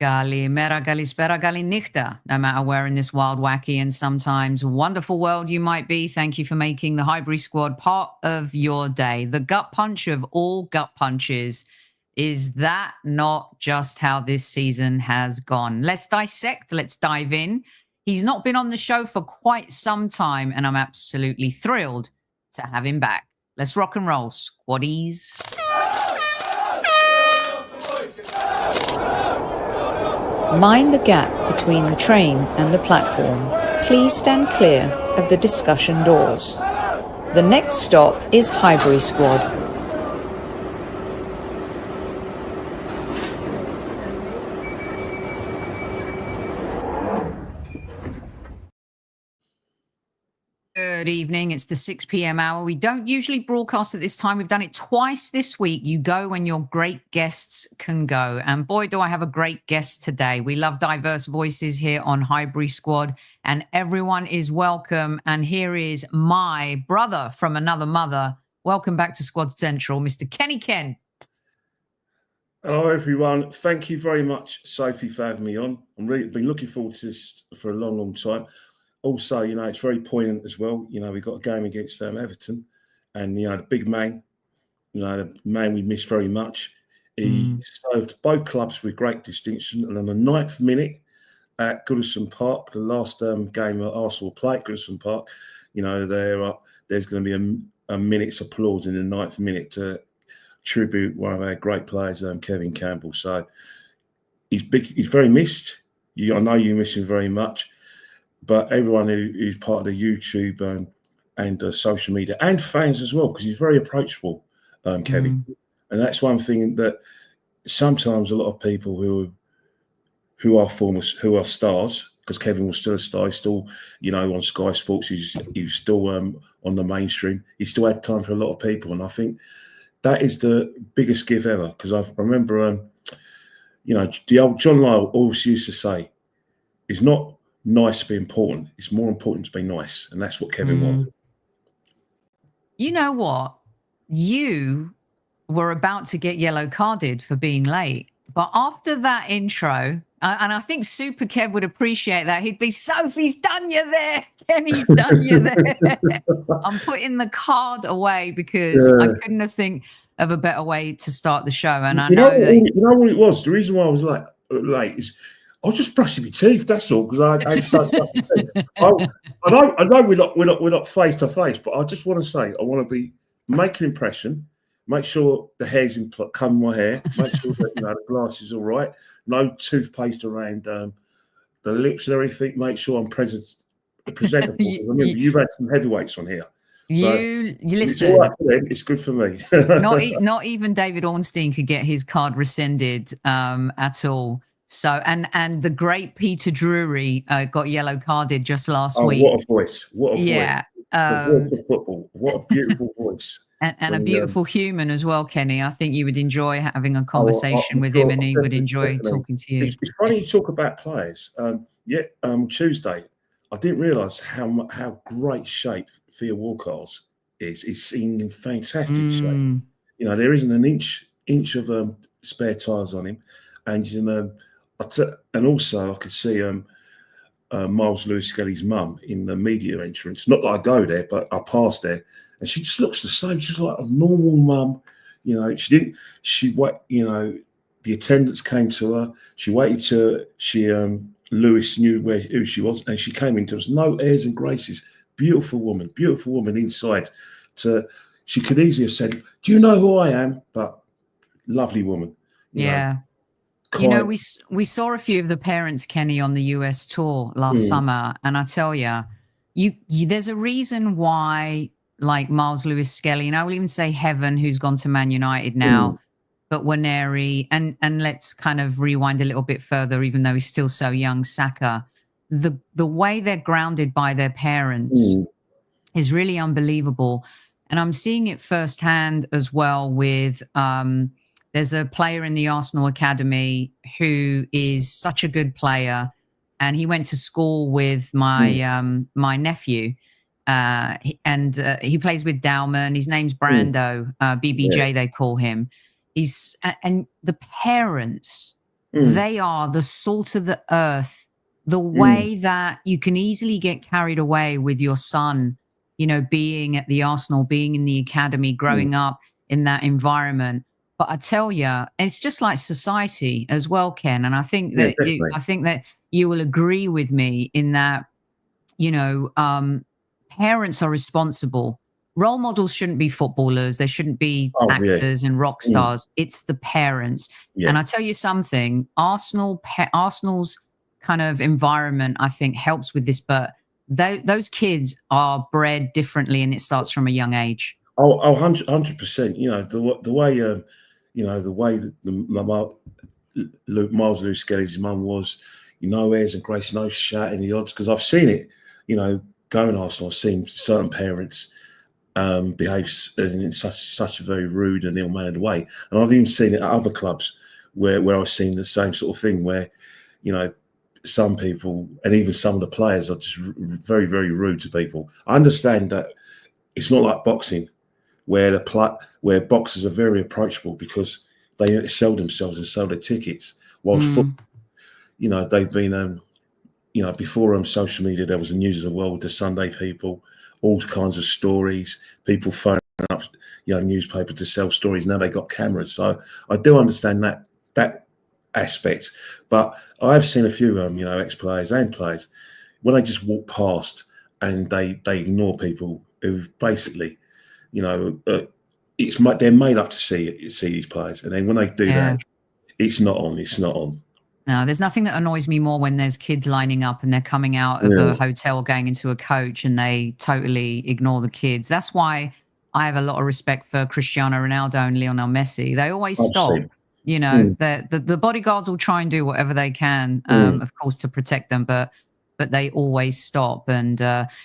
Galimera, Galispera, Galinichta. No matter where in this wild, wacky, and sometimes wonderful world you might be, thank you for making the Highbury Squad part of your day. The gut punch of all gut punches. Is that not just how this season has gone? Let's dissect. Let's dive in. He's not been on the show for quite some time, and I'm absolutely thrilled to have him back. Let's rock and roll, squaddies. Mind the gap between the train and the platform. Please stand clear of the discussion doors. The next stop is Highbury Squad. Good evening. It's the 6 p.m. hour. We don't usually broadcast at this time. We've done it twice this week. You go when your great guests can go. And boy, do I have a great guest today. We love diverse voices here on Highbury Squad, and everyone is welcome. And here is my brother from another mother. Welcome back to Squad Central, Mr. Kenny Ken. Hello, everyone. Thank you very much, Sophie, for having me on. I've been looking forward to this for a long, long time. Also, it's very poignant as well. We've got a game against Everton, and, the big man, the man we miss very much. He served both clubs with great distinction. And on the 9th minute at Goodison Park, the last game that Arsenal played at Goodison Park, there's going to be a minute's applause in the 9th minute to tribute one of our great players, Kevin Campbell. So he's big. He's very missed. I know you miss him very much. But everyone who's part of the YouTube and social media and fans as well, because he's very approachable, Kevin. And that's one thing that sometimes a lot of people who are stars, because Kevin was still a star, he's still, on Sky Sports, he's still on the mainstream. He still had time for a lot of people. And I think that is the biggest gift ever, because I remember, the old John Lyle always used to say, it's not nice to be important. It's more important to be nice. And that's what Kevin wanted. You know what? You were about to get yellow carded for being late. But after that intro, and I think Super Kev would appreciate that, he'd be, Sophie's done you there. Kenny's done you there. I'm putting the card away because I couldn't have think of a better way to start the show. And I know that... You know what it was? The reason why I was late is I was just brushing my teeth. That's all, because I had so much teeth. I know we're not face to face, but I just want to say I want to make an impression. Make sure the hair's in comb my hair. Make sure that the glass is all right. No toothpaste around the lips and everything. Make sure I'm presentable. Remember, you've had some heavyweights on here. So you listen. It's all right for them. It's good for me. not even David Ornstein could get his card rescinded at all. So and the great Peter Drury got yellow carded just last week. What a voice! What a voice! Yeah, the voice of football. What a beautiful voice! And a beautiful human as well, Kenny. I think you would enjoy having a conversation with him, and he would enjoy talking to you. It's funny you talk about players. Tuesday, I didn't realise how great shape Theo Walcott is. He's seen in fantastic shape. There isn't an inch of spare tyres on him, and also I could see Miles Lewis Skelly's mum in the media entrance. Not that I go there, but I passed there, and she just looks the same. She's like a normal mum. The attendants came to her. She waited till Lewis knew who she was, and she came into us. No airs and graces. Beautiful woman inside. She could easily have said, "Do you know who I am?" But lovely woman. Yeah. We saw a few of the parents, Kenny, on the US tour last summer, and I tell you, there's a reason why, like Miles Lewis Skelly, and I will even say Heaven, who's gone to Man United now, but Waneri, and let's kind of rewind a little bit further, even though he's still so young, Saka. The way they're grounded by their parents is really unbelievable, and I'm seeing it firsthand as well with. There's a player in the Arsenal Academy who is such a good player, and he went to school with my my nephew, and he plays with Dowman. His name's Brando, BBJ they call him. And the parents They are the salt of the earth. The way that you can easily get carried away with your son, you know, being at the Arsenal, being in the academy, growing up in that environment. But I tell you, it's just like society as well, Ken. And I think that you will agree with me in that, you know, parents are responsible. Role models shouldn't be footballers. They shouldn't be actors and rock stars. It's the parents. And I tell you something, Arsenal's kind of environment, I think, helps with this. But those kids are bred differently, and it starts from a young age. 100%. You know, the way, you know, the way that Miles Lewis Skelly's mum was, you know, airs and grace, no shouting the odds, because I've seen it, you know, going to Arsenal. I've seen certain parents behave in such a very rude and ill-mannered way. And I've even seen it at other clubs where I've seen the same sort of thing where, you know, some people and even some of the players are just very, very rude to people. I understand that it's not like boxing where where boxers are very approachable because they sell themselves and sell their tickets. Whilst football, you know, they've been, you know, before social media, there was the News of the World, the Sunday People, all kinds of stories, people phoning up, you know, newspaper to sell stories. Now they got cameras. So I do understand that aspect. But I've seen a few, you know, ex-players and players, when they just walk past and they ignore people who basically, you know, they're made up to see these players. And then when they do that, it's not on. It's not on. No, there's nothing that annoys me more when there's kids lining up and they're coming out of a hotel going into a coach and they totally ignore the kids. That's why I have a lot of respect for Cristiano Ronaldo and Lionel Messi. They always stop. You know, the bodyguards will try and do whatever they can, of course, to protect them, but they always stop. And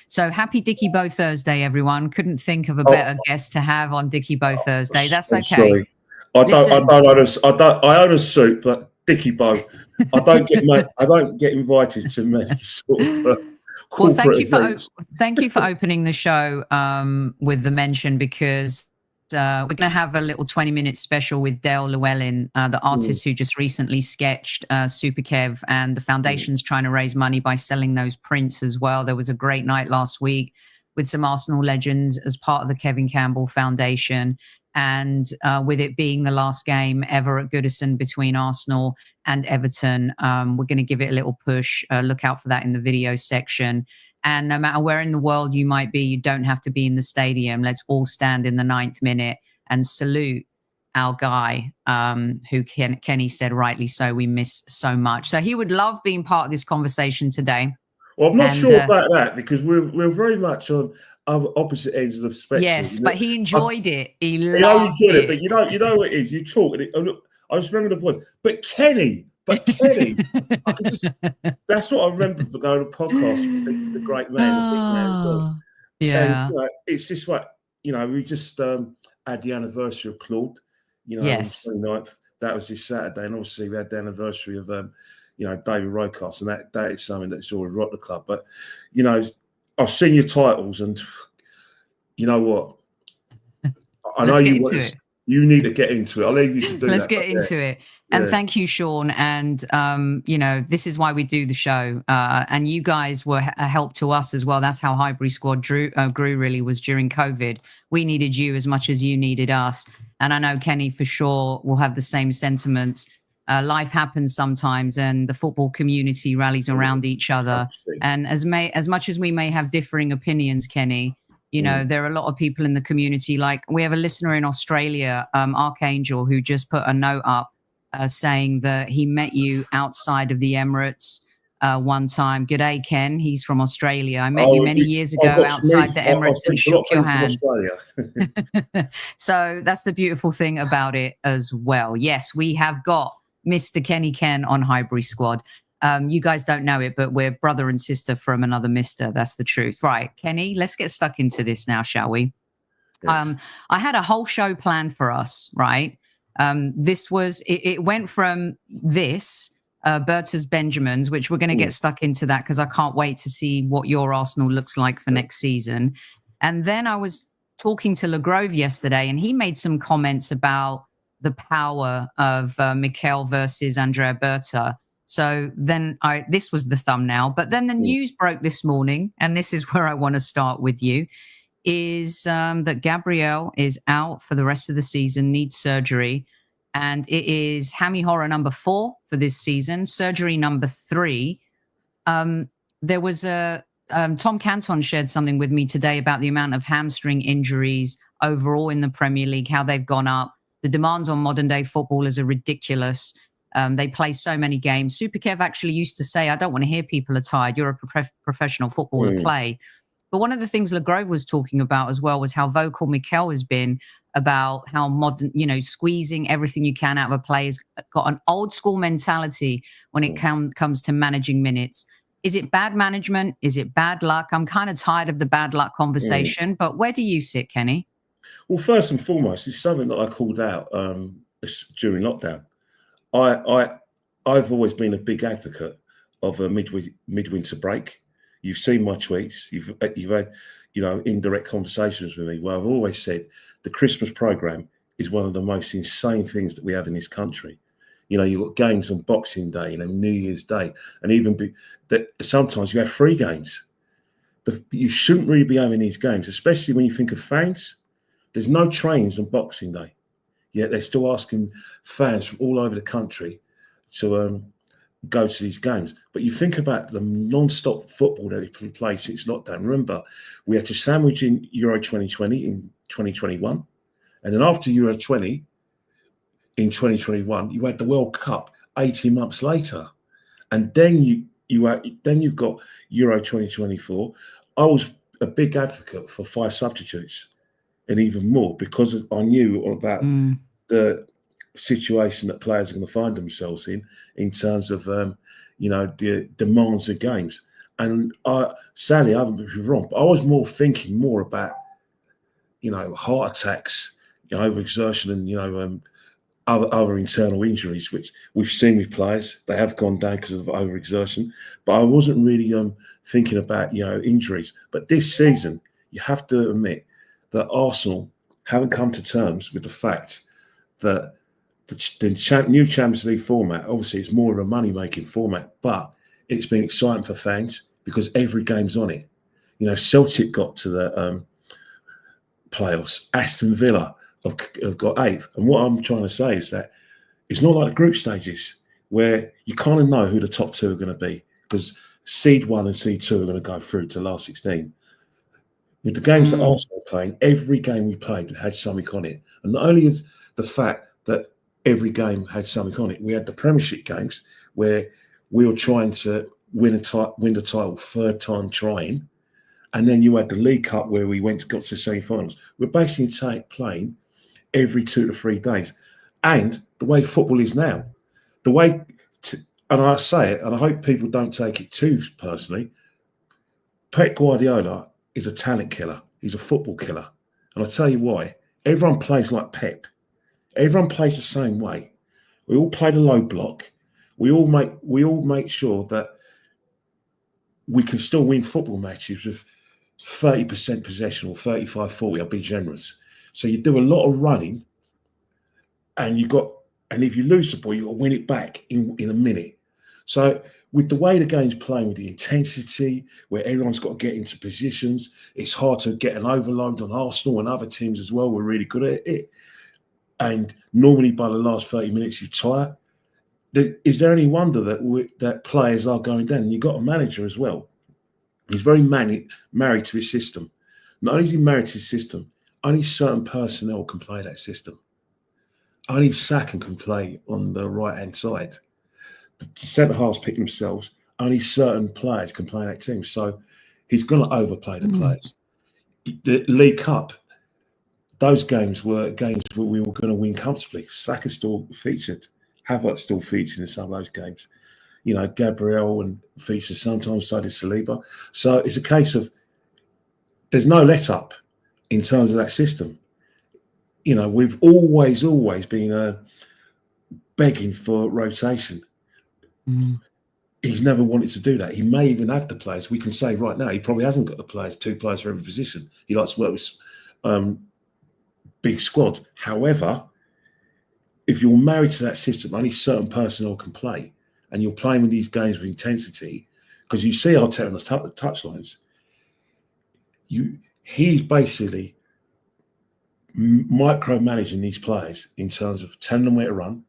so happy Dickie Bow Thursday, everyone. Couldn't think of a better guest to have on Dickie Bow Thursday. That's okay. Sorry. I own a suit, but Dickie Bow, I don't get invited to many sort of corporate events. Thank you for opening the show with the mention, because we're going to have a little 20-minute special with Dale Llewellyn, the artist who just recently sketched Super Kev, and the foundation's trying to raise money by selling those prints as well. There was a great night last week with some Arsenal legends as part of the Kevin Campbell Foundation. And with it being the last game ever at Goodison between Arsenal and Everton, we're going to give it a little push. Look out for that in the video section. And no matter where in the world you might be, you don't have to be in the stadium. Let's all stand in the 9th minute and salute our guy, who Kenny said rightly so, we miss so much. So he would love being part of this conversation today. Well, I'm not sure about that, because we're very much on opposite ends of the spectrum. Yes, but he enjoyed it. He loved it. But you know what it is? You talk, and look, I just remember the voice. But Kenny, I could just, that's what I remember for going to podcast with the great man, the big man. Yeah. And, it's just like, you know, we just had the anniversary of Claude, you know, yes. on the 29th. That was this Saturday. And obviously we had the anniversary of, you know, David Rocas, and that is something that's always rocked the club. But, you know, I've seen your titles, and you know what? I know you need to get into it. I'll leave you to do Let's get into it. And thank you, Sean. And, you know, this is why we do the show. And you guys were a help to us as well. That's how Highbury Squad grew really, was during COVID. We needed you as much as you needed us. And I know Kenny for sure will have the same sentiments. Life happens sometimes, and the football community rallies around each other. And as much as we may have differing opinions, Kenny, you know, there are a lot of people in the community. Like, we have a listener in Australia, Archangel, who just put a note up saying that he met you outside of the Emirates one time. G'day, Ken. He's from Australia. I met you many years ago outside the Emirates and shook your hand. So that's the beautiful thing about it as well. Yes, we have got Mr. Kenny Ken on Highbury Squad. You guys don't know it, but we're brother and sister from another mister. That's the truth. Right, Kenny, let's get stuck into this now, shall we? Yes. I had a whole show planned for us, right? This was, it went from this, Berta's Benjamins, which we're going to get stuck into that because I can't wait to see what your Arsenal looks like for next season. And then I was talking to LeGrove yesterday, and he made some comments about the power of Mikel versus Andrea Berta. So then this was the thumbnail. But then the news broke this morning, and this is where I want to start with you, is that Gabriel is out for the rest of the season, needs surgery. And it is Hammy Horror number 4 for this season, surgery number 3. There was Tom Canton shared something with me today about the amount of hamstring injuries overall in the Premier League, how they've gone up. The demands on modern day footballers are ridiculous. They play so many games. Super Kev actually used to say, I don't want to hear people are tired. You're a professional footballer, play. But one of the things LeGrove was talking about as well was how vocal Mikel has been about how modern, squeezing everything you can out of a player. Has got an old school mentality when it comes to managing minutes. Is it bad management? Is it bad luck? I'm kind of tired of the bad luck conversation, but where do you sit, Kenny? Well, first and foremost, it's something that I called out during lockdown. I've always been a big advocate of a midwinter break. You've seen my tweets. You've had, indirect conversations with me where I've always said the Christmas program is one of the most insane things that we have in this country. You've got games on Boxing Day, New Year's Day, and even that sometimes you have 3 games. You shouldn't really be having these games, especially when you think of fans. There's no trains on Boxing Day, yet they're still asking fans from all over the country to go to these games. But you think about the non-stop football that has been played since lockdown. Remember, we had to sandwich in Euro 2020 in 2021, and then after Euro 20 in 2021, you had the World Cup 18 months later, and then you've got Euro 2024. I was a big advocate for 5 substitutes, and even more because I knew about the situation that players are going to find themselves in terms of the demands of games. And sadly, I haven't been wrong, but I was thinking more about heart attacks, overexertion, and other internal injuries, which we've seen with players. They have gone down because of overexertion, but I wasn't really thinking about injuries. But this season, you have to admit that Arsenal haven't come to terms with the fact that the new Champions League format, obviously it's more of a money-making format, but it's been exciting for fans because every game's on it. Celtic got to the playoffs. Aston Villa have got 8th. And what I'm trying to say is that it's not like the group stages where you kind of know who the top 2 are going to be because seed 1 and seed 2 are going to go through to the last 16. With the games that Arsenal are playing, every game we played had something on it. And not only is the fact that every game had something on it, we had the Premiership games where we were trying to win the title 3rd time trying. And then you had the League Cup where we got to the semi-finals. We're basically playing every 2 to 3 days. And the way football is now, and I say it, and I hope people don't take it too personally, Pep Guardiola is a talent killer. He's a football killer. And I'll tell you why. Everyone plays like Pep. Everyone plays the same way. We all play the low block. We all make sure that we can still win football matches with 30% possession or 35-40. I'll be generous. So you do a lot of running, and if you lose the ball, you've got to win it back in a minute. So with the way the game's playing, with the intensity, where everyone's got to get into positions, it's hard to get an overload on Arsenal and other teams as well. We're really good at it. And normally by the last 30 minutes, you tire. Is there any wonder that players are going down? And you've got a manager as well. He's very married to his system. Not only is he married to his system, only certain personnel can play that system. Only Saka can play on the right-hand side. The centre-halves pick themselves. Only certain players can play that team. So he's going to overplay the players. The League Cup, those games were games where we were going to win comfortably. Saka still featured. Havertz still featured in some of those games. Gabriel and featured sometimes, so did Saliba. So it's a case of there's no let-up in terms of that system. We've always been begging for rotation. He's never wanted to do that. He may even have the players. We can say right now he probably hasn't got the players, 2 players for every position. He likes to work with big squad. However, if you're married to that system, only certain personnel can play, and you're playing with these games with intensity, because you see Arteta on the touchlines. He's basically micromanaging these players in terms of telling them where to run,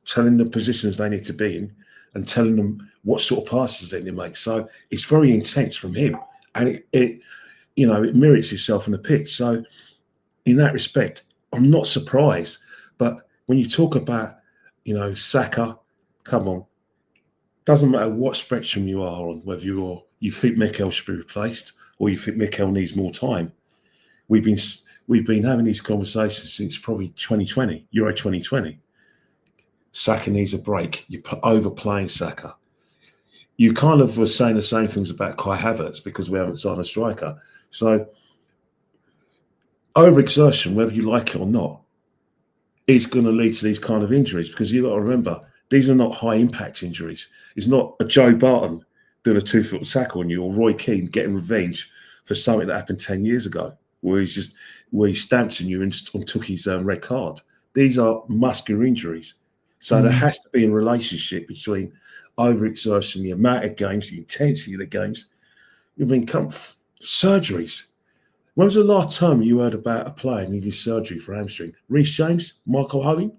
telling them the positions they need to be in, and telling them what sort of passes they need to make. So it's very intense from him, and it mirrors itself on the pitch. So in that respect, I'm not surprised. But when you talk about, Saka, come on, doesn't matter what spectrum you are on, whether you think Mikel should be replaced or you think Mikel needs more time. We've been having these conversations since probably 2020, Euro 2020. Saka needs a break. You're overplaying Saka. You kind of were saying the same things about Kai Havertz because we haven't signed a striker. So overexertion, whether you like it or not, is going to lead to these kind of injuries, because you've got to remember, these are not high impact injuries. It's not a Joe Barton doing a 2-foot tackle on you, or Roy Keane getting revenge for something that happened 10 years ago, where he stamped on you and took his red card. These are muscular injuries. So there has to be a relationship between overexertion, the amount of games, the intensity of the games. Surgeries. When was the last time you heard about a player needing surgery for hamstring? Reece James, Michael Owen?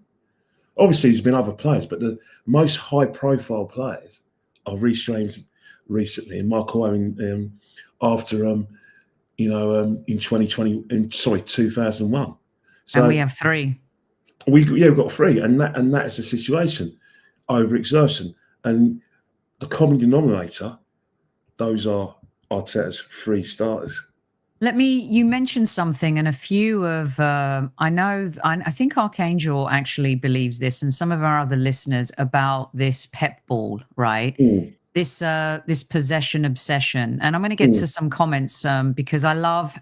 Obviously, there's been other players, but the most high-profile players are Reece James recently and Michael Owen after in 2001. So, and we have 3. We've got 3, and that is the situation. Overexertion, and the common denominator, those are Arteta's 3 starters. You mentioned something, and a few of, I think Archangel actually believes this, and some of our other listeners, about this Pep ball, right? This possession obsession. And I'm going to get to some comments because I love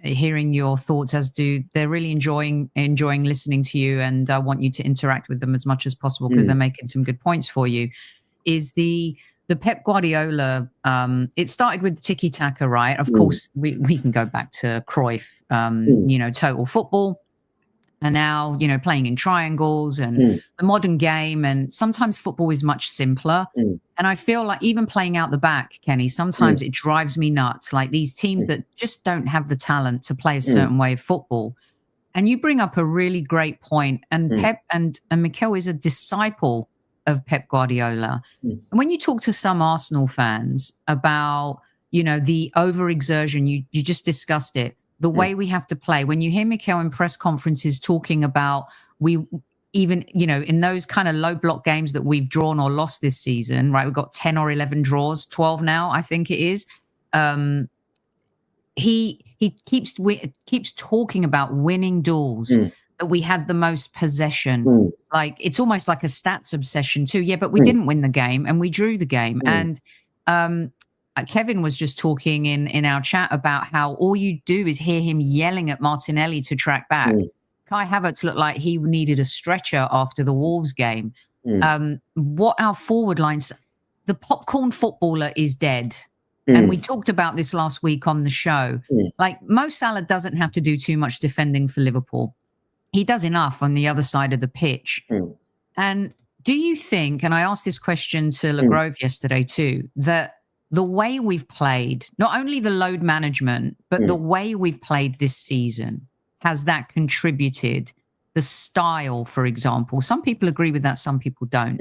hearing your thoughts, as they're really enjoying listening to you, and I want you to interact with them as much as possible because they're making some good points for you. Is the Pep Guardiola, it started with tiki-taka, right? Of course, we can go back to Cruyff, total football. And now, playing in triangles and the modern game. And sometimes football is much simpler. And I feel like even playing out the back, Kenny, sometimes it drives me nuts. Like these teams that just don't have the talent to play a certain way of football. And you bring up a really great point. And Pep and Mikel is a disciple of Pep Guardiola. And when you talk to some Arsenal fans about, the overexertion, you just discussed it, the way we have to play. When you hear Mikel in press conferences talking about in those kind of low block games that we've drawn or lost this season, right? We've got 10 or 11 draws, 12 now, I think it is. He keeps talking about winning duels, that we had the most possession. Like it's almost like a stats obsession too. Yeah, but we didn't win the game and we drew the game. And Kevin was just talking in our chat about how all you do is hear him yelling at Martinelli to track back. Kai Havertz looked like he needed a stretcher after the Wolves game. What our forward lines, the popcorn footballer is dead. And we talked about this last week on the show. Like Mo Salah doesn't have to do too much defending for Liverpool. He does enough on the other side of the pitch. And do you think, and I asked this question to LeGrove yesterday too, that the way we've played, not only the load management, but the way we've played this season, has that contributed? The style, for example. Some people agree with that, some people don't.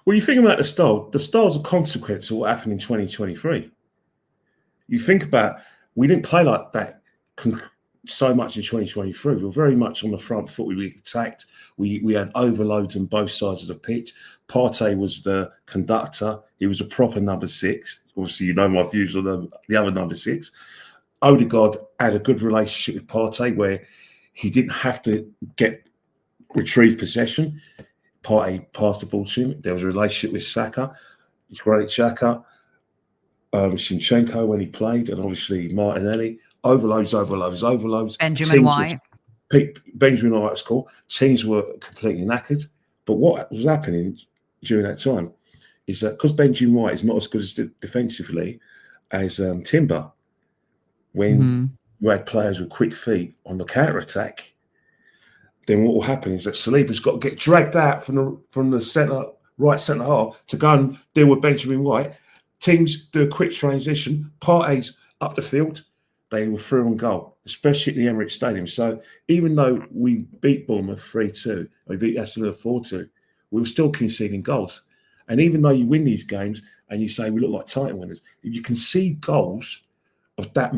Well, you think about the style's a consequence of what happened in 2023. You think about, we didn't play like that so much in 2023. We were very much on the front foot. We attacked. We had overloads on both sides of the pitch. Partey was the conductor. He was a proper number 6. Obviously, you know my views on the other number 6. Odegaard had a good relationship with Partey where he didn't have to retrieve possession. Partey passed the ball to him. There was a relationship with Saka. It's great Saka. Zinchenko when he played, and obviously Martinelli. Overloads. Benjamin White was cool. Teams were completely knackered. But what was happening during that time is that because Benjamin White is not as good as defensively as Timber, when you had players with quick feet on the counter-attack, then what will happen is that Saliba's got to get dragged out from the right centre half to go and deal with Benjamin White. Teams do a quick transition, Partey's up the field, they were through and goal, especially at the Emirates Stadium. So even though we beat Bournemouth 3-2, we beat Aston Villa 4-2, we were still conceding goals. And even though you win these games and you say we look like title winners, if you concede goals of that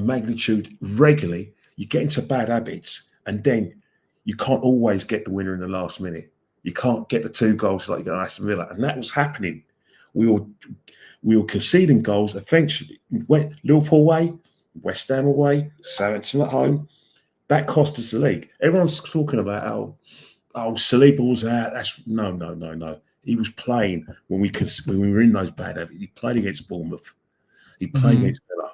magnitude regularly, you get into bad habits, and then you can't always get the winner in the last minute. You can't get the 2 goals like you got Aston Villa, and that was happening. We were conceding goals. Eventually, Liverpool away, West Ham away, Southampton at home. That cost us the league. Everyone's talking about Saliba was out. That's no. He was playing when we were in those bad habits. He played against Bournemouth. He played against Villa.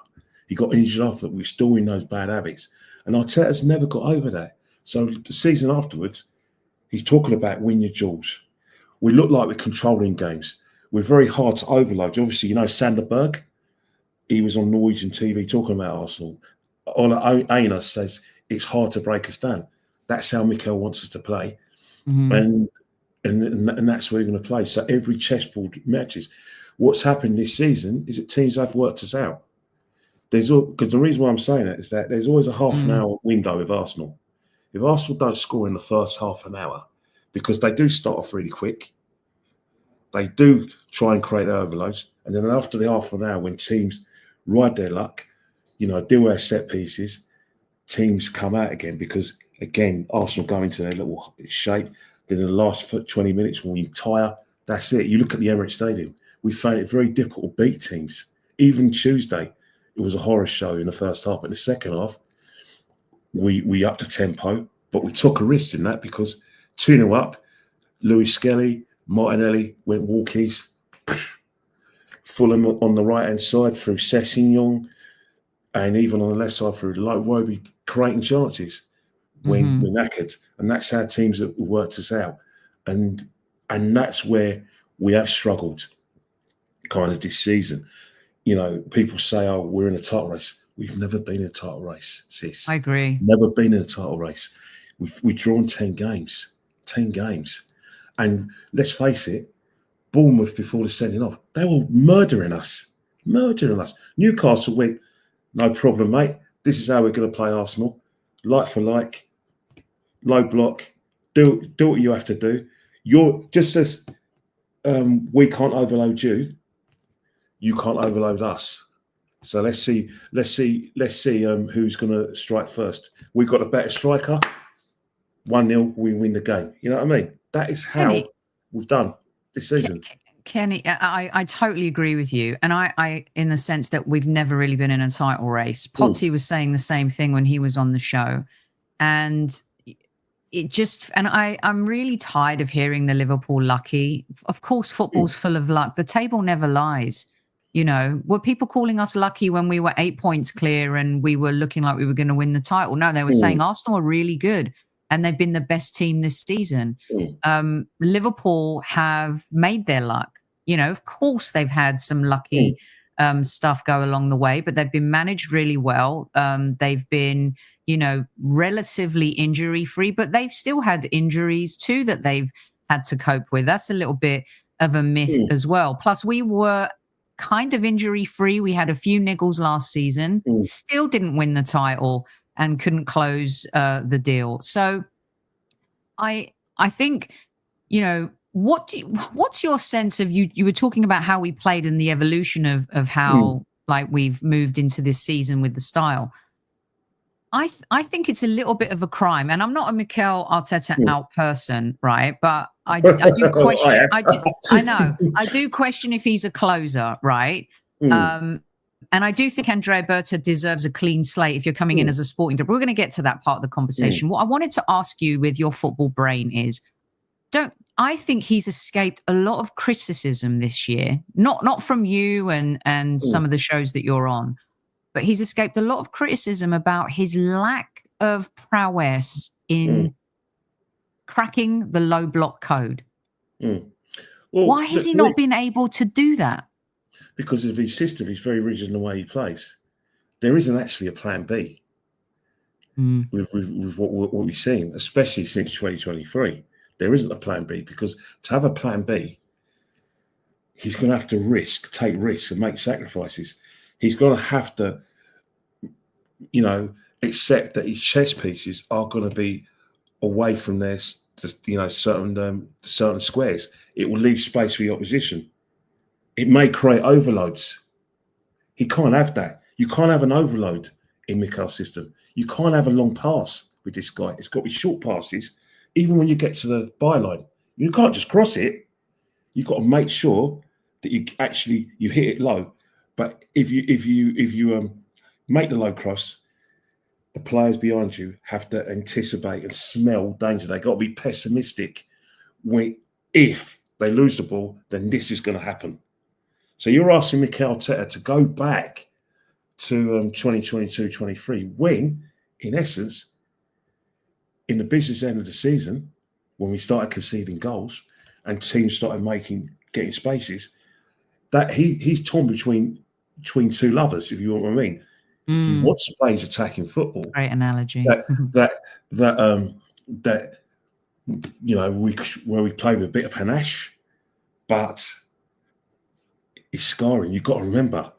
He got injured after, but we were still in those bad habits. And Arteta's never got over that. So the season afterwards, he's talking about win your duels. We look like we're controlling games. We're very hard to overload. Obviously, you know Sander Berg. He was on Norwegian TV talking about Arsenal. Ola Aina says it's hard to break us down. That's how Mikel wants us to play. And that's where we're going to play. So every chessboard matches. What's happened this season is that teams have worked us out. Because the reason why I'm saying that is that there's always a half an hour window with Arsenal. If Arsenal don't score in the first half an hour, because they do start off really quick, they do try and create overloads, and then after the half an hour, when teams ride their luck, deal with their set pieces, teams come out again because, again, Arsenal go into their little shape. Then in the last 20 minutes when we tire, that's it. You look at the Emirates Stadium, we found it very difficult to beat teams. Even Tuesday, it was a horror show in the first half. But in the second half, we upped the tempo, but we took a risk in that because 2-0 up, Louis Skelly, Martinelli went walkies, Fulham on the right-hand side through Sessegnon, and even on the left side through Roby, creating chances when knackered. And that's how teams have worked us out. And that's where we have struggled kind of this season. People say, oh, we're in a title race. We've never been in a title race, sis. I agree. Never been in a title race. We've drawn 10 games. 10 games. And let's face it, Bournemouth before the sending off, they were murdering us. Newcastle went, no problem, mate. This is how we're going to play Arsenal. Like for like, low block, do what you have to do. You're just as we can't overload you, you can't overload us. So let's see who's going to strike first. We've got a better striker. 1-0, we win the game. You know what I mean? That is how we've done this season. Kenny, I totally agree with you. And I in the sense that we've never really been in a title race. Potsy was saying the same thing when he was on the show. And I'm really tired of hearing the Liverpool lucky. Of course, football's full of luck. The table never lies. Were people calling us lucky when we were 8 points clear and we were looking like we were going to win the title? No, they were saying Arsenal are really good and they've been the best team this season. Liverpool have made their luck. Of course, they've had some lucky stuff go along the way, but they've been managed really well. They've been, relatively injury-free, but they've still had injuries too that they've had to cope with. That's a little bit of a myth as well. Plus, we were kind of injury-free. We had a few niggles last season, still didn't win the title and couldn't close the deal. So I think, what's your sense of you were talking about how we played and the evolution of how like we've moved into this season with the style. I think it's a little bit of a crime, and I'm not a Mikel Arteta out person, right? But I do question. I know I do question if he's a closer, right? And I do think Andrea Berta deserves a clean slate if you're coming in as a sporting director. We're going to get to that part of the conversation. What I wanted to ask you with your football brain is, I think he's escaped a lot of criticism this year, not from you and some of the shows that you're on, but he's escaped a lot of criticism about his lack of prowess in cracking the low block code. Well, why has he not been able to do that? Because of his system. He's very rigid in the way he plays. There isn't actually a plan B. with what we've seen, especially since 2023. There isn't a plan B, because to have a plan B, he's going to have to take risks and make sacrifices. He's going to have to, accept that his chess pieces are going to be away from their, certain squares. It will leave space for the opposition. It may create overloads. He can't have that. You can't have an overload in Mikel's system. You can't have a long pass with this guy. It's got to be short passes. Even when you get to the byline, you can't just cross it. You've got to make sure that you hit it low. But if you make the low cross, the players behind you have to anticipate and smell danger. They've got to be pessimistic. If they lose the ball, then this is going to happen. So you're asking Mikel Arteta to go back to 2022-23 when, in essence, in the business end of the season, when we started conceding goals and teams started getting spaces, that he's torn between two lovers, if you know what I mean. He wants to play his attacking football. Great analogy. Where we play with a bit of panache, but it's scarring. You've got to remember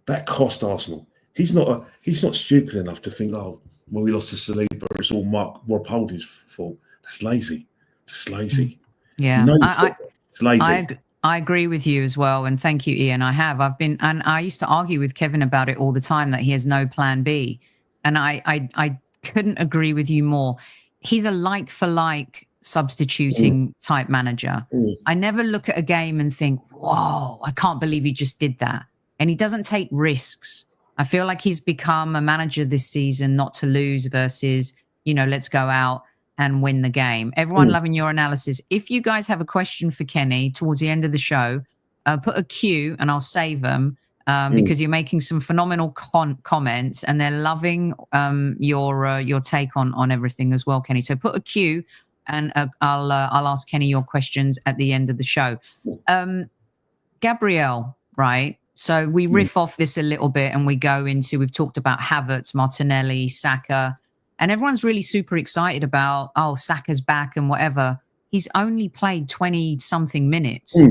that cost Arsenal. He's not stupid enough to think, when we lost to Saliba, it's all Rob Holding's fault. That's lazy. Just lazy. Yeah, it's lazy. I agree with you as well, and thank you, Ian. I used to argue with Kevin about it all the time, that he has no plan B, and I couldn't agree with you more. He's a like for like substituting type manager. I never look at a game and think, whoa, I can't believe he just did that. And he doesn't take risks. I feel like he's become a manager this season not to lose versus, let's go out and win the game. Everyone loving your analysis. If you guys have a question for Kenny towards the end of the show, put a Q and I'll save them because you're making some phenomenal comments and they're loving your take on everything as well, Kenny. So put a Q and I'll ask Kenny your questions at the end of the show. Gabriel, right? So we riff off this a little bit and we've talked about Havertz, Martinelli, Saka, and everyone's really super excited about, Saka's back and whatever. He's only played 20-something minutes.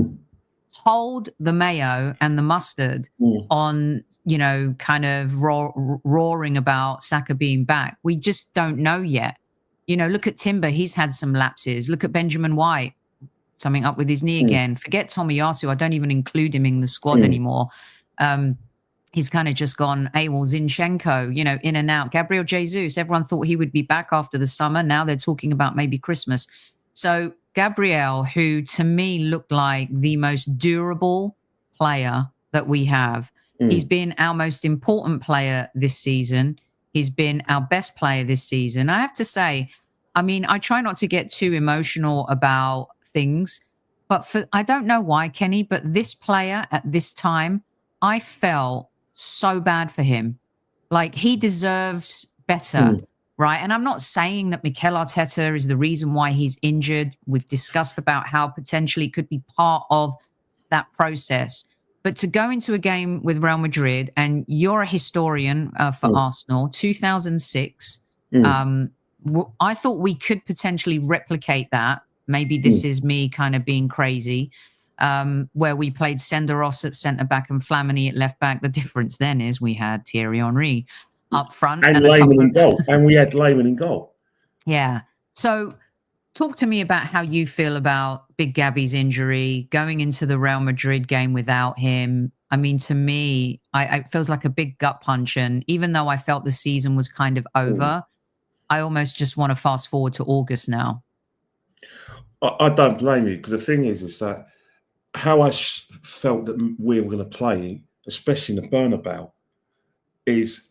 Hold the mayo and the mustard on, kind of roaring about Saka being back. We just don't know yet. Look at Timber. He's had some lapses. Look at Benjamin White. Something up with his knee again. Forget Tomiyasu. I don't even include him in the squad anymore. He's kind of just gone AWOL. Zinchenko, in and out. Gabriel Jesus, everyone thought he would be back after the summer. Now they're talking about maybe Christmas. So Gabriel, who to me looked like the most durable player that we have, he's been our most important player this season. He's been our best player this season. I have to say, I try not to get too emotional about things, but I don't know why, Kenny, but this player at this time, I felt so bad for him. Like, he deserves better, right? And I'm not saying that Mikel Arteta is the reason why he's injured. We've discussed about how potentially it could be part of that process. But to go into a game with Real Madrid, and you're a historian for Arsenal, 2006, I thought we could potentially replicate that. Maybe this is me kind of being crazy, where we played Senderos at centre-back and Flamini at left-back. The difference then is we had Thierry Henry up front. And Lehmann in goal. And we had Lehmann in goal. Yeah. So talk to me about how you feel about Big Gabi's injury, going into the Real Madrid game without him. To me, it feels like a big gut punch. And even though I felt the season was kind of over, I almost just want to fast forward to August now. I don't blame you, because the thing is that how I felt that we were going to play, especially in the Bernabeu, is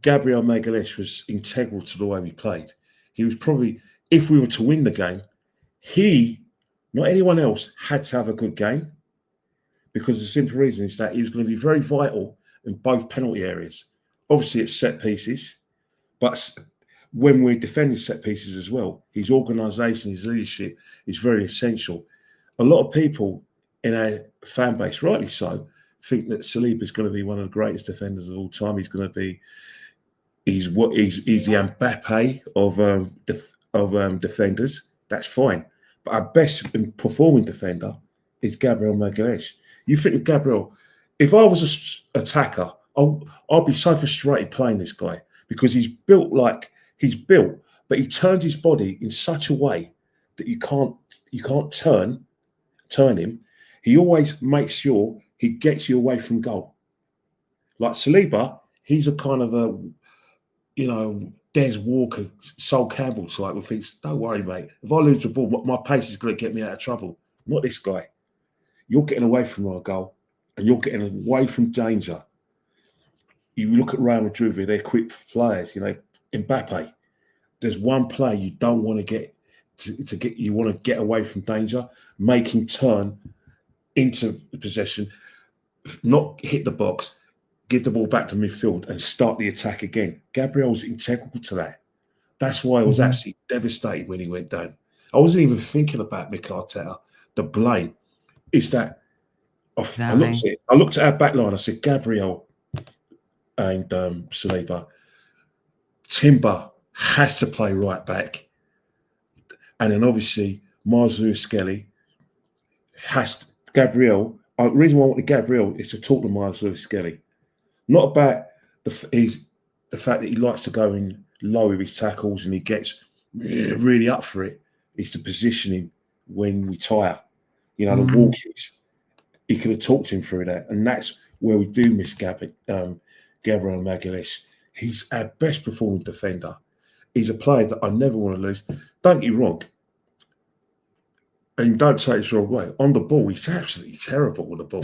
Gabriel Magalhaes was integral to the way we played. He was probably, if we were to win the game, not anyone else, had to have a good game, because the simple reason is that he was going to be very vital in both penalty areas. Obviously, it's set pieces, but when we're defending set pieces as well, his organisation, his leadership is very essential. A lot of people in our fan base, rightly so, think that Saliba is going to be one of the greatest defenders of all time. He's going to be He's the Mbappe of defenders. That's fine. But our best performing defender is Gabriel Magalhaes. You think of Gabriel, if I was an attacker, I'd be so frustrated playing this guy because he's built, but he turns his body in such a way that you can't turn him. He always makes sure he gets you away from goal. Like Saliba, he's a kind of a, Des Walker, Sol Campbell type who thinks, don't worry, mate. If I lose the ball, my pace is going to get me out of trouble. Not this guy. You're getting away from our goal and you're getting away from danger. You look at Real Madrid, they're quick players, Mbappe. There's one play you don't want to get, you want to get away from danger, make him turn into possession, not hit the box, give the ball back to midfield and start the attack again. Gabriel's integral to that. That's why I was absolutely devastated when he went down. I wasn't even thinking about Mikel Arteta. The blame is that I looked at our back line. I said, Gabriel and Saliba, Timber has to play right back. And then obviously Miles Lewis-Skelly has Gabriel. The reason why I wanted Gabriel is to talk to Miles Lewis-Skelly. Not about the fact that he likes to go in low with his tackles and he gets really up for it. It's to position him when we tire. The walkies. He could have talked him through that. And that's where we do miss Gabriel Magalhaes. He's our best performing defender. He's a player that I never want to lose. Don't get me wrong. And don't take this the wrong way. On the ball, he's absolutely terrible on the ball.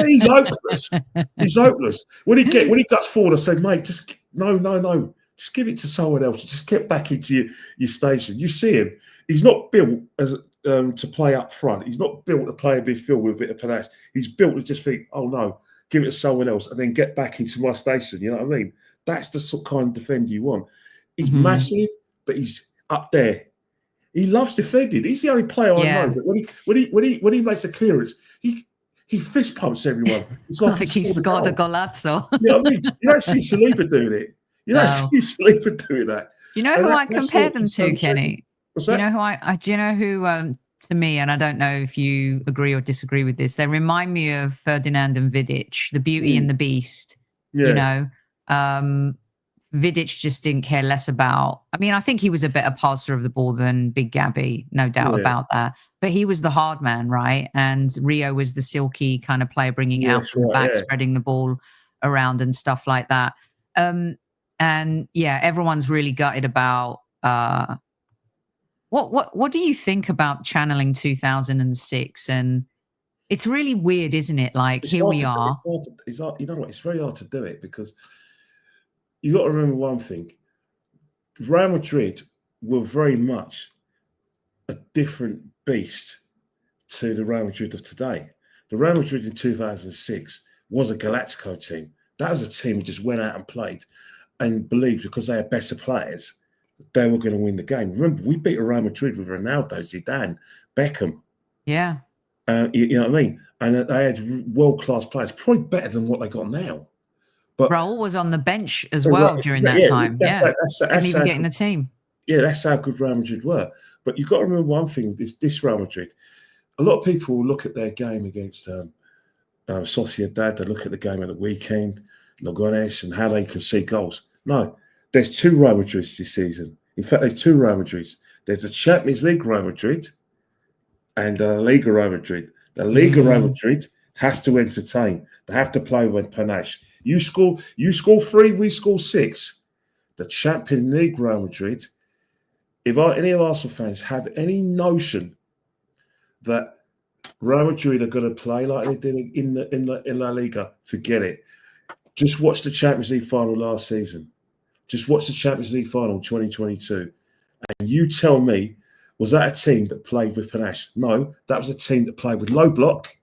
He's hopeless. He's hopeless. When he cuts forward, I say, mate, just no. Just give it to someone else. Just get back into your station. You see him. He's not built as to play up front. He's not built to play a midfield with a bit of panache. He's built to just think, oh no, give it to someone else and then get back into my station. You know what I mean? That's the sort of kind of defender you want. He's massive, but he's up there. He loves defending. He's the only player I know that when he makes a clearance, he fist pumps everyone. It's like he's scored a golazzo. You know what I mean? You don't see Saliba doing it. You don't see Saliba doing that. Do you know who I compare them to, Kenny? Do you know who to me, and I don't know if you agree or disagree with this, they remind me of Ferdinand and Vidic, the Beauty and the Beast. Yeah. Vidic just didn't care less about. I mean, I think he was a better passer of the ball than Big Gabi, no doubt about that. But he was the hard man, right? And Rio was the silky kind of player, bringing out from the back, spreading the ball around and stuff like that. And everyone's really gutted about. What do you think about channeling 2006? And it's really weird, isn't it? Like here we are. You know what? It's very hard to do it because. You got to remember one thing. Real Madrid were very much a different beast to the Real Madrid of today. The Real Madrid in 2006 was a Galactico team. That was a team who just went out and played and believed because they had better players, they were going to win the game. Remember, we beat Real Madrid with Ronaldo, Zidane, Beckham. Yeah. You know what I mean? And they had world-class players, probably better than what they got now. But Raul was on the bench as well during that time. Didn't even get in the team. Yeah, that's how good Real Madrid were. But you've got to remember one thing, this Real Madrid, a lot of people will look at their game against Sociedad, they look at the game at the weekend, Logroñés, and how they can see goals. No, there's two Real Madrids this season. In fact, there's two Real Madrids. There's a Champions League Real Madrid and a Liga Real Madrid. The Liga Real Madrid has to entertain. They have to play with panache. You score 3, we score 6. The Champions League Real Madrid, if any of Arsenal fans have any notion that Real Madrid are going to play like they did in La Liga, forget it. Just watch the Champions League final last season. Just watch the Champions League final 2022. And you tell me, was that a team that played with panache? No, that was a team that played with low block,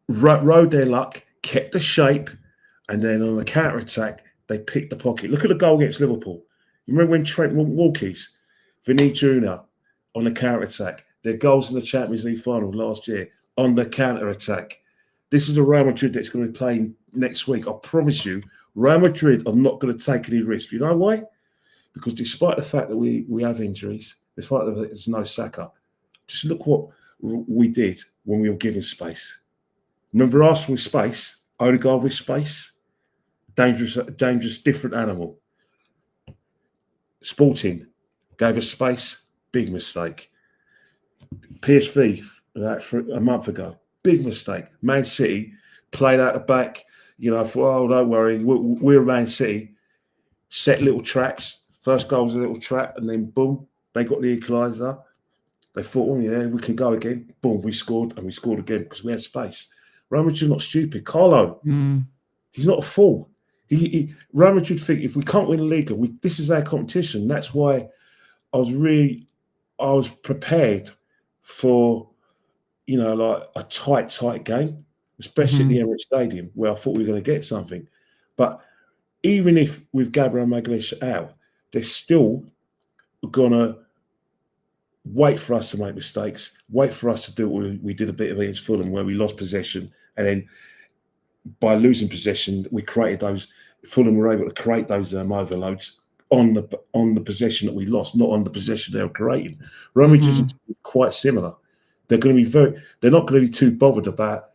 rode their luck, kept the shape, and then on the counter-attack, they picked the pocket. Look at the goal against Liverpool. You remember when Trent Walkies, Vinny Jr. on the counter-attack, their goals in the Champions League final last year on the counter-attack. This is a Real Madrid that's going to be playing next week. I promise you, Real Madrid are not going to take any risk. You know why? Because despite the fact that we have injuries, despite the fact that there's no Saka, just look what we did when we were given space. Remember Arsenal with space, Odegaard with space? Dangerous, different animal. Sporting gave us space, big mistake. PSV, a month ago, big mistake. Man City played out the back, thought, don't worry, we're Man City. Set little traps. First goal was a little trap, and then boom, they got the equaliser. They thought, oh yeah, we can go again. Boom, we scored, and we scored again because we had space. Real Madrid's not stupid. Carlo, he's not a fool. Real Madrid think if we can't win the Liga, this is our competition. That's why I was prepared for, like a tight game, especially at the Emirates Stadium, where I thought we were going to get something. But even if with Gabriel Magalhaes out, they're still going to wait for us to make mistakes, wait for us to do what we did a bit of against Fulham, where we lost possession, and then by losing possession, we created those. Fulham were able to create those overloads on the possession that we lost, not on the possession they were creating. Real Madrid is quite similar. They're going to be they're not going to be too bothered about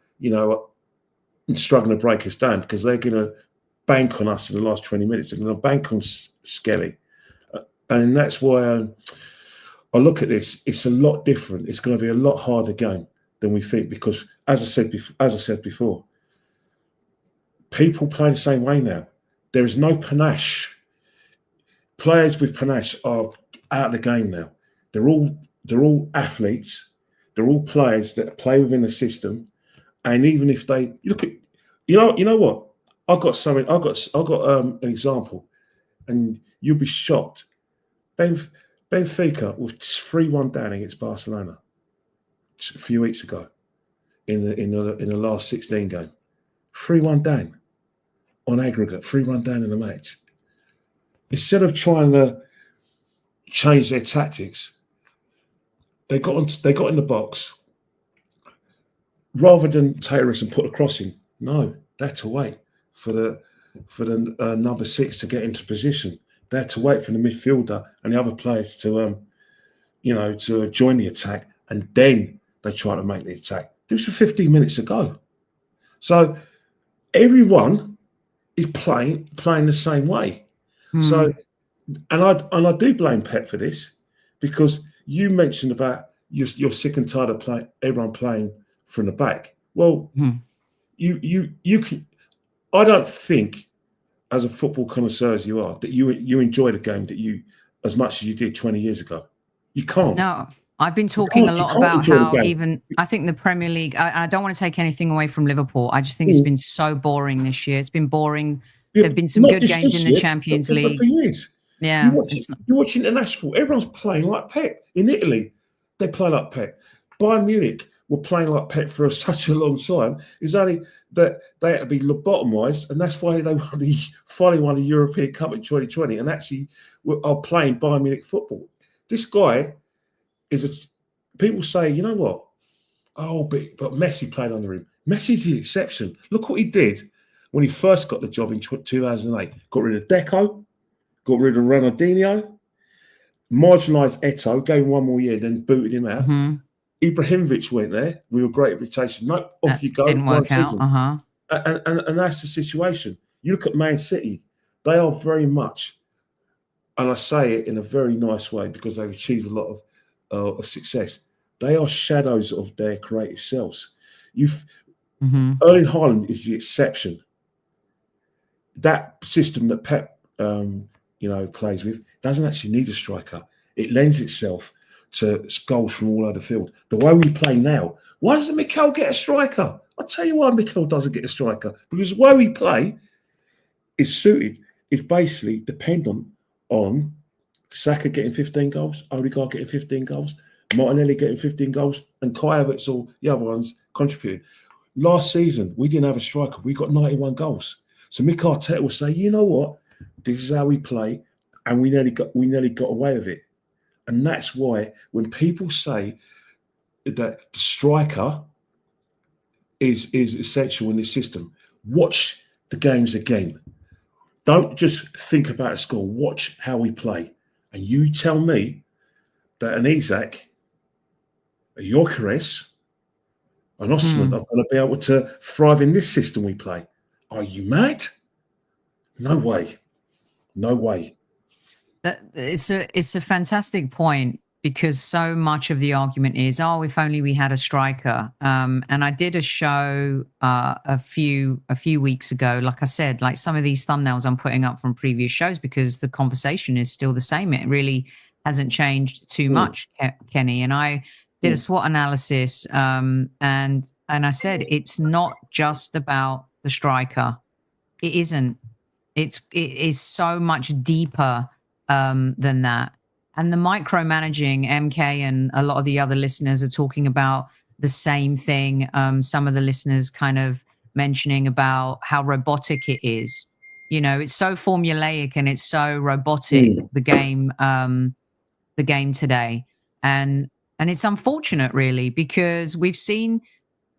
struggling to break us down, because they're going to bank on us in the last 20 minutes. They're going to bank on Skelly, and that's why I look at this. It's a lot different. It's going to be a lot harder game than we think, because as I said before, people play the same way now. There is no panache. Players with panache are out of the game now. They're all athletes. They're all players that play within the system. And even if they look at, you know what? I've got an example, and you'll be shocked. Benfica was 3-1 down against Barcelona a few weeks ago in the last 16 game. 3-1 down on aggregate, 3-1 down in the match. Instead of trying to change their tactics, they got in the box. Rather than take a risk and put a cross in, no, they had to wait for the number 6 to get into position. They had to wait for the midfielder and the other players to join the attack, and then they try to make the attack. This was 15 minutes ago. So everyone is playing the same way. So, and I do blame Pep for this, because you mentioned about you're sick and tired of everyone playing from the back. Well, you can. I don't think, as a football connoisseur as you are, that you enjoy the game as much as you did 20 years ago. You can't. No. I've been talking a lot about how I think the Premier League, I don't want to take anything away from Liverpool. I just think it's been so boring this year. It's been boring. There have been some good games in the Champions League. Yeah. You watch international, everyone's playing like Pep. In Italy, they play like Pep. Bayern Munich were playing like Pep for such a long time. It's only that they had to be lobotomised, and that's why they finally won the European Cup in 2020, and actually are playing Bayern Munich football. This guy people say, you know what? Oh, but Messi played under him. Messi's the exception. Look what he did when he first got the job in 2008. Got rid of Deco, got rid of Ronaldinho, marginalised Eto'o, gave him one more year, then booted him out. Ibrahimovic went there with a great reputation. No, off you go. Didn't work out. And that's the situation. You look at Man City, they are very much, and I say it in a very nice way because they've achieved a lot of success. They are shadows of their creative selves. Erling Haaland is the exception. That system that Pep plays with doesn't actually need a striker. It lends itself to goals from all over the field. The way we play now, why doesn't Mikel get a striker? I'll tell you why Mikel doesn't get a striker. Because the way we play is suited. It's basically dependent on Saka getting 15 goals, Odegaard getting 15 goals, Martinelli getting 15 goals, and Kai Havertz or the other ones contributing. Last season, we didn't have a striker. We got 91 goals. So Mikel Arteta will say, you know what? This is how we play, and we nearly got away with it. And that's why when people say that the striker is essential in this system, watch the games again. Don't just think about the score. Watch how we play. And you tell me that an Isak, a Gyökeres, an Osman are going to be able to thrive in this system we play. Are you mad? No way. No way. It's a fantastic point, because so much of the argument is, oh, if only we had a striker. And I did a show a few weeks ago. Like I said, like some of these thumbnails I'm putting up from previous shows, because the conversation is still the same. It really hasn't changed too much, Kenny. And I did a SWOT analysis, and I said it's not just about the striker. It isn't. It is so much deeper than that. And the micromanaging, MK and a lot of the other listeners are talking about the same thing. Some of the listeners kind of mentioning about how robotic it is. You know, it's so formulaic and it's so robotic, the game today. And it's unfortunate, really, because we've seen,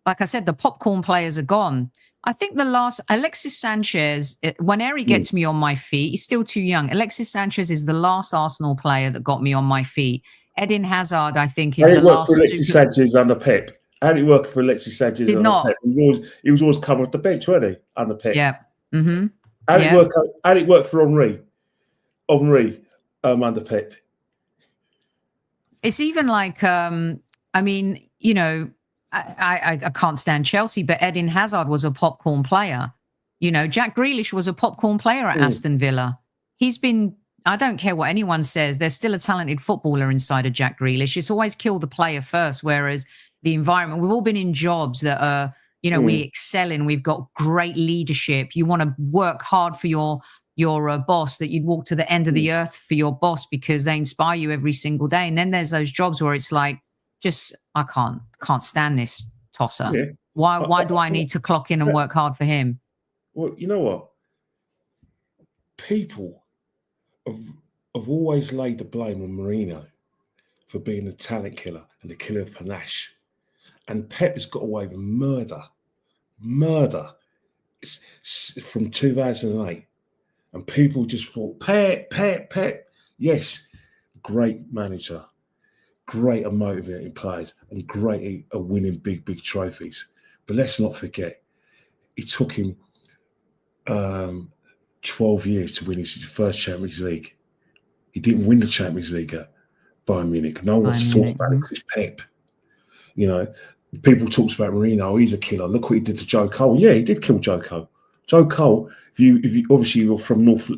like I said, the popcorn players are gone. I think the last, Alexis Sanchez, whenever he gets me on my feet, he's still too young. Alexis Sanchez is the last Arsenal player that got me on my feet. Eden Hazard, I think, is the last. For Alexis Sanchez under Pep. How did it work for Alexis Sanchez under Pep? He was always coming off the bench, wasn't he, under Pep? Yeah. Mm-hmm. How did it work for Henry? Under Pep. It's even like, I mean, you know, I can't stand Chelsea, but Eden Hazard was a popcorn player. You know, Jack Grealish was a popcorn player at Aston Villa. He's been, I don't care what anyone says, there's still a talented footballer inside of Jack Grealish. It's always kill the player first, whereas the environment, we've all been in jobs that are, you know, we excel in. We've got great leadership. You want to work hard for your boss, that you'd walk to the end of the earth for your boss because they inspire you every single day. And then there's those jobs where it's like, just, I can't stand this tosser. Yeah. Why do I need to clock in and work hard for him? Well, you know what? People have always laid the blame on Mourinho for being a talent killer and the killer of panache. And Pep has got away with murder. It's from 2008. And people just thought, Pep. Yes, great manager. Great at motivating players and great at winning big trophies. But let's not forget, it took him 12 years to win his first Champions League. He didn't win the Champions League at Bayern Munich. No one wants to talk about it because it's Pep. You know, people talk about Mourinho, he's a killer. Look what he did to Joe Cole. Yeah, he did kill Joe Cole. Joe Cole, if you obviously you're from North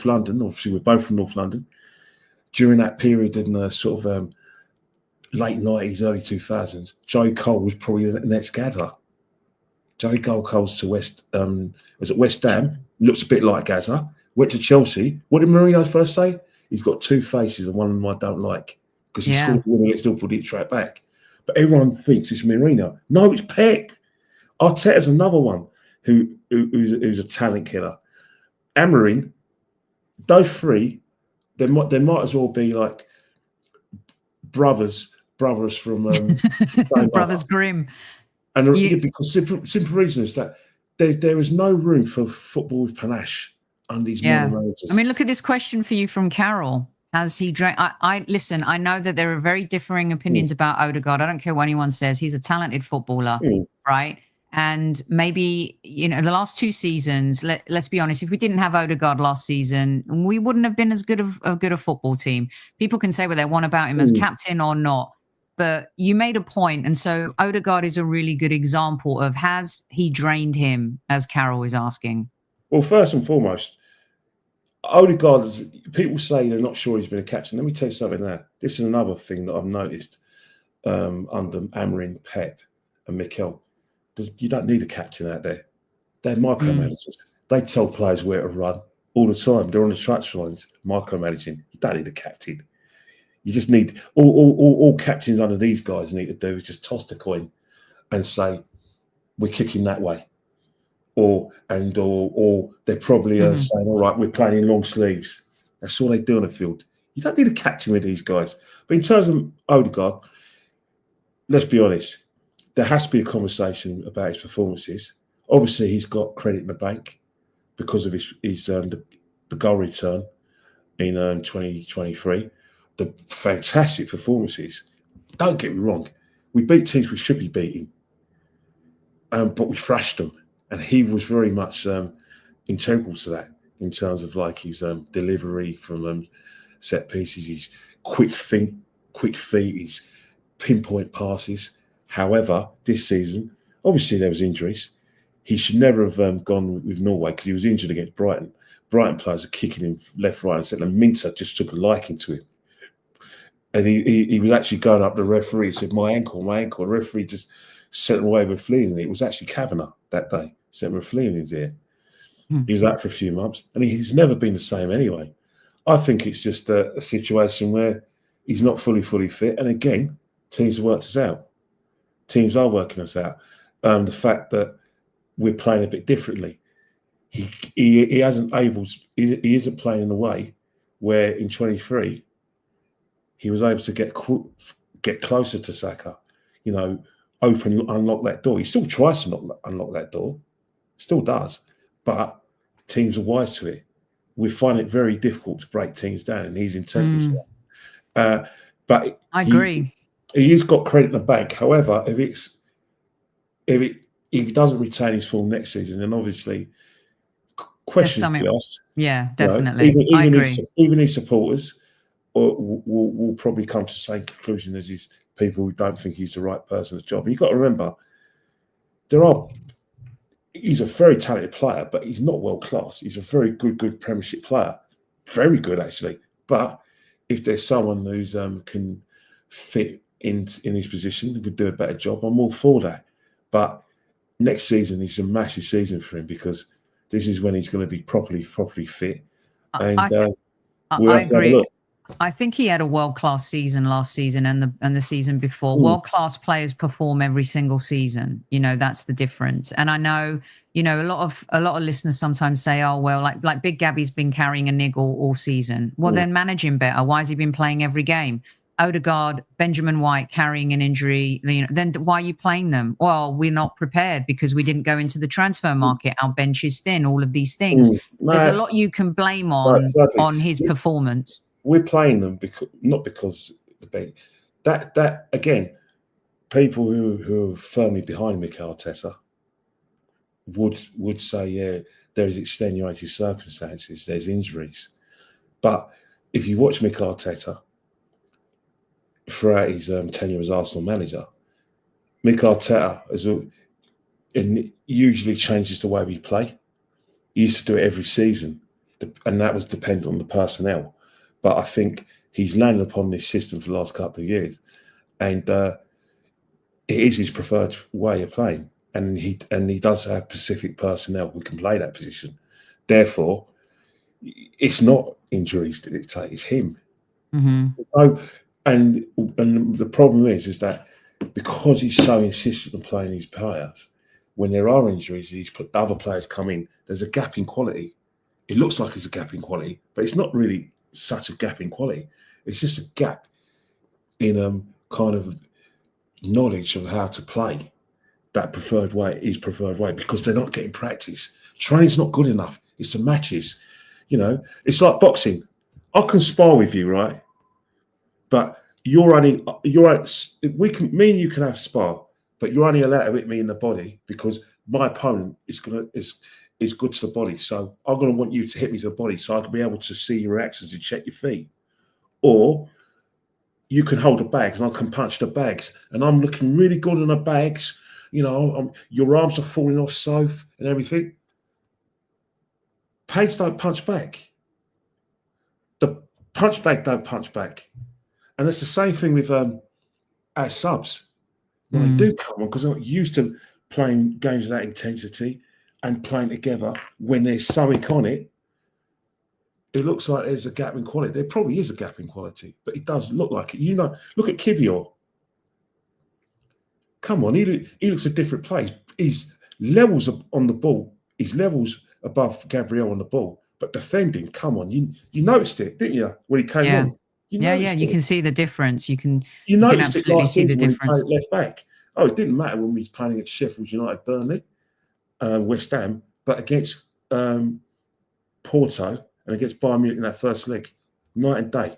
London, obviously we're both from North London, during that period in the sort of late 90s, early 2000s, Joey Cole was probably the next Gaza. Joey Cole goes to West Ham, looks a bit like Gaza, went to Chelsea. What did Mourinho first say? He's got two faces and one of them I don't like, because he scored the winner against Liverpool, did straight back. But everyone thinks it's Mourinho. No, it's Pep. Arteta's another one who's a talent killer. Amorim, those three, they might as well be like brothers from Brothers Grimm. And because simple reason is that there is no room for football with panache under these modern managers. I mean, look at this question for you from Carol. Has he drank? Listen, I know that there are very differing opinions about Odegaard. I don't care what anyone says. He's a talented footballer, right? And maybe, you know, the last two seasons, let's be honest, if we didn't have Odegaard last season, we wouldn't have been as good a football team. People can say what they want about him as captain or not, but you made a point. And so Odegaard is a really good example of, has he drained him, as Carol is asking? Well, first and foremost, Odegaard, people say they're not sure he's been a captain. Let me tell you something there. This is another thing that I've noticed under Amorim, Pep and Mikel. You don't need a captain out there. They're micromanagers. They tell players where to run all the time. They're on the transfer lines, micromanaging. You don't need a captain. You just need all captains under these guys need to do is just toss the coin and say, we're kicking that way. Or they're probably saying, all right, we're playing in long sleeves. That's all they do on the field. You don't need a captain with these guys. But in terms of Odegaard, let's be honest, there has to be a conversation about his performances. Obviously, he's got credit in the bank because of the goal return in 2023, the fantastic performances. Don't get me wrong, we beat teams we should be beating, but we thrashed them, and he was very much integral to that in terms of like his delivery from set pieces, his quick feet, his pinpoint passes. However, this season, obviously there was injuries. He should never have gone with Norway because he was injured against Brighton. Brighton players are kicking him left, right, and centre. And Minter just took a liking to him. And he was actually going up to the referee and said, my ankle. The referee just sent him away with flea in it. It was actually Kavanagh that day, sent him with flea in his ear. He was out for a few months, and he's never been the same anyway. I think it's just a situation where he's not fully fit. And again, teams have worked us out. Teams are working us out. The fact that we're playing a bit differently. He isn't playing in a way where in 23 he was able to get closer to Saka, unlock that door. He still tries to unlock that door, still does, but teams are wise to it. We find it very difficult to break teams down, and he's integral to that. But I agree. He has got credit in the bank. However, if he doesn't retain his form next season, then obviously questions will be asked. Yeah, definitely. I agree. Even his supporters will probably come to the same conclusion as his people who don't think he's the right person for the job. And you've got to remember, he's a very talented player, but he's not world class. He's a very good Premiership player, very good actually. But if there's someone who's can fit in his position and could do a better job, I'm all for that. But next season is a massive season for him because this is when he's going to be properly fit. And we'll have to have a look. I think he had a world-class season last season and the season before. World-class players perform every single season. That's the difference. And I know, a lot of listeners sometimes say, oh, well, like Big Gabby's been carrying a niggle all season. Well, then manage him better. Why has he been playing every game? Odegaard, Benjamin White carrying an injury, then why are you playing them? Well, we're not prepared because we didn't go into the transfer market. Our bench is thin, all of these things. There's a lot you can blame on his performance. We're playing them not because the bench. That again, people who are firmly behind Mikel Arteta would say, yeah, there's extenuating circumstances, there's injuries. But if you watch Mikel Arteta throughout his tenure as Arsenal manager, Mikel Arteta usually changes the way we play. He used to do it every season, and that was dependent on the personnel. But I think he's landed upon this system for the last couple of years, and it is his preferred way of playing. And he does have specific personnel who can play that position. Therefore, it's not injuries that dictate; it's him. So, and the problem is that because he's so insistent on playing his players, when there are injuries, these other players come in. There's a gap in quality. It looks like there's a gap in quality, but it's not really such a gap in quality. It's just a gap in kind of knowledge of how to play that preferred way, because they're not getting practice. Training's not good enough. It's the matches. It's like boxing. I can spar with you, right? But me and you can have spar, but you're only allowed to hit me in the body because my opponent is good to the body. So I'm going to want you to hit me to the body so I can be able to see your reactions and check your feet. Or you can hold the bags and I can punch the bags. And I'm looking really good on the bags. Your arms are falling off so and everything. Pads don't punch back. The punch bag don't punch back. And it's the same thing with our subs. When they do come on, because I'm not used to playing games of that intensity and playing together, when there's something on it, it looks like there's a gap in quality. There probably is a gap in quality, but it does look like it. Look at Kivior. Come on, he looks a different place. His levels on the ball, his levels above Gabriel on the ball, but defending, come on, you noticed it, didn't you, when he came on? You can see the difference. You can absolutely see the difference. Left back. Oh, it didn't matter when we was playing against Sheffield United, Burnley, West Ham, but against Porto and against Bayern Munich in that first leg, night and day.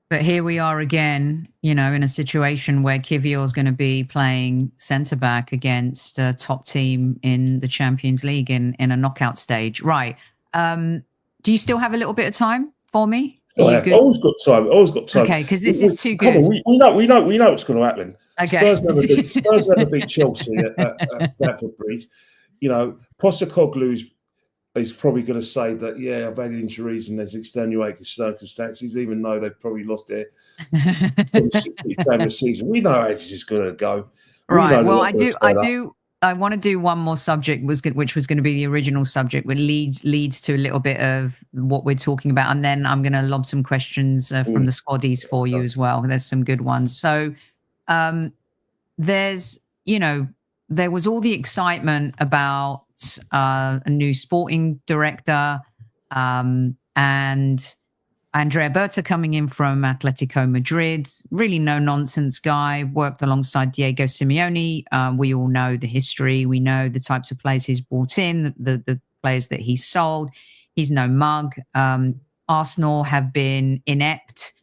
But here we are again, you know, in a situation where Kivior's going to be playing centre-back against a top team in the Champions League in a knockout stage. Right. Do you still have a little bit of time for me? I've always got time. Okay, because this is too good. We know what's going to happen. Okay. Spurs never beat Chelsea at Stamford Bridge. You know, Postecoglou is probably going to say that, yeah, I've had injuries and there's extenuating circumstances, even though they've probably lost their 60th game of the season. We know how this is going to go. Right. Well, I want to do one more subject, which was going to be the original subject, which leads to a little bit of what we're talking about. And then I'm going to lob some questions from the squaddies for you as well. There's some good ones. So there's, you know, there was all the excitement about a new sporting director and Andrea Berta coming in from Atletico Madrid. Really no-nonsense guy, worked alongside Diego Simeone. We all know the history. We know the types of players he's brought in, the players that he's sold. He's no mug. Arsenal have been inept.